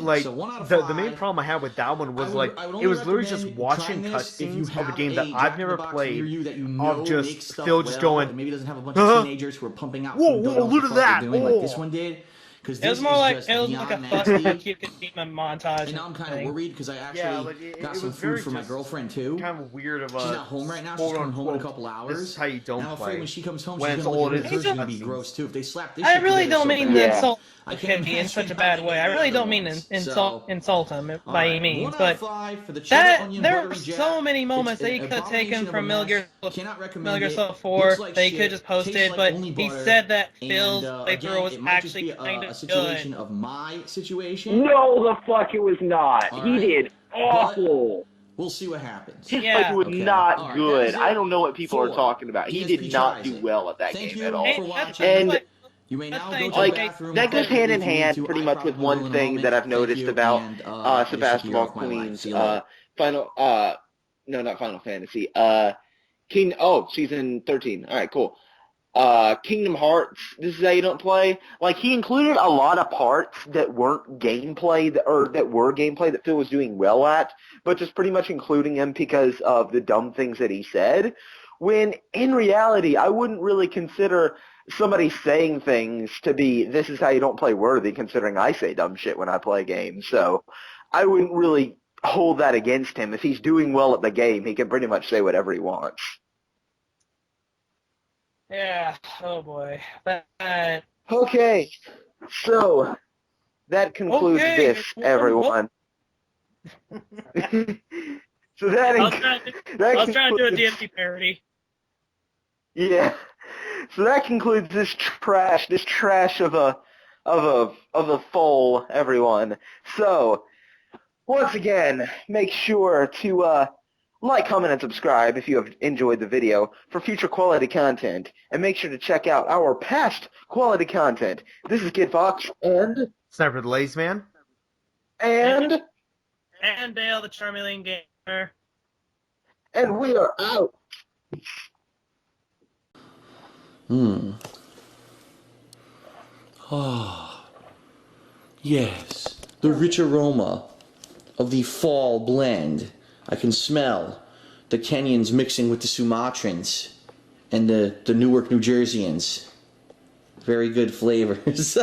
like the main problem I had with that one was like it was literally just watching cutscenes of a game that I've never played, of just Phil just going, maybe doesn't have a bunch of teenagers who are pumping out. Whoa, look at that! Like this one did. It was more like a fun cute montage. And now I'm kind of worried because I actually got some food for my girlfriend too. Kind of weird of a. She's not home right now. She's coming home in a couple hours. This is how you don't play. I'm afraid when she comes home, when she's gonna look at her gonna be gross too. If they slap this. I really don't mean to insult him in such a bad way. I really don't mean to insult him by any means, but there were so many moments that he could have taken from Metal Gear Solid 4 that he could have just posted, but he said that Phil's playthrough was actually kind of good. Of my situation. No, the fuck it was not. He did awful. We'll see what happens. His fight was not good. I don't know what people are talking about. He did not do well at that game at all. And you may now that goes hand in hand pretty much with one thing that I've noticed about Sebastopol Queen's not Final Fantasy. Season 13. All right, cool. Kingdom Hearts, This Is How You Don't Play. Like, he included a lot of parts that weren't gameplay, that were gameplay that Phil was doing well at, but just pretty much including them because of the dumb things that he said, when in reality, I wouldn't really consider somebody saying things to be, this is how you don't play worthy, considering I say dumb shit when I play games, so I wouldn't really hold that against him. If he's doing well at the game, he can pretty much say whatever he wants. Yeah, oh boy. Okay, so that concludes this, everyone. So I was trying to do a DSP parody. Yeah. So that concludes this trash of a foal, everyone. So once again, make sure to like, comment, and subscribe if you have enjoyed the video for future quality content. And make sure to check out our past quality content. This is Kid Fox and Snipertheladiesman. And Dale, the Chameleon gamer. And we are out. Yes. The rich aroma of the fall blend. I can smell the Kenyans mixing with the Sumatrans and the Newark, New Jerseyans. Very good flavors.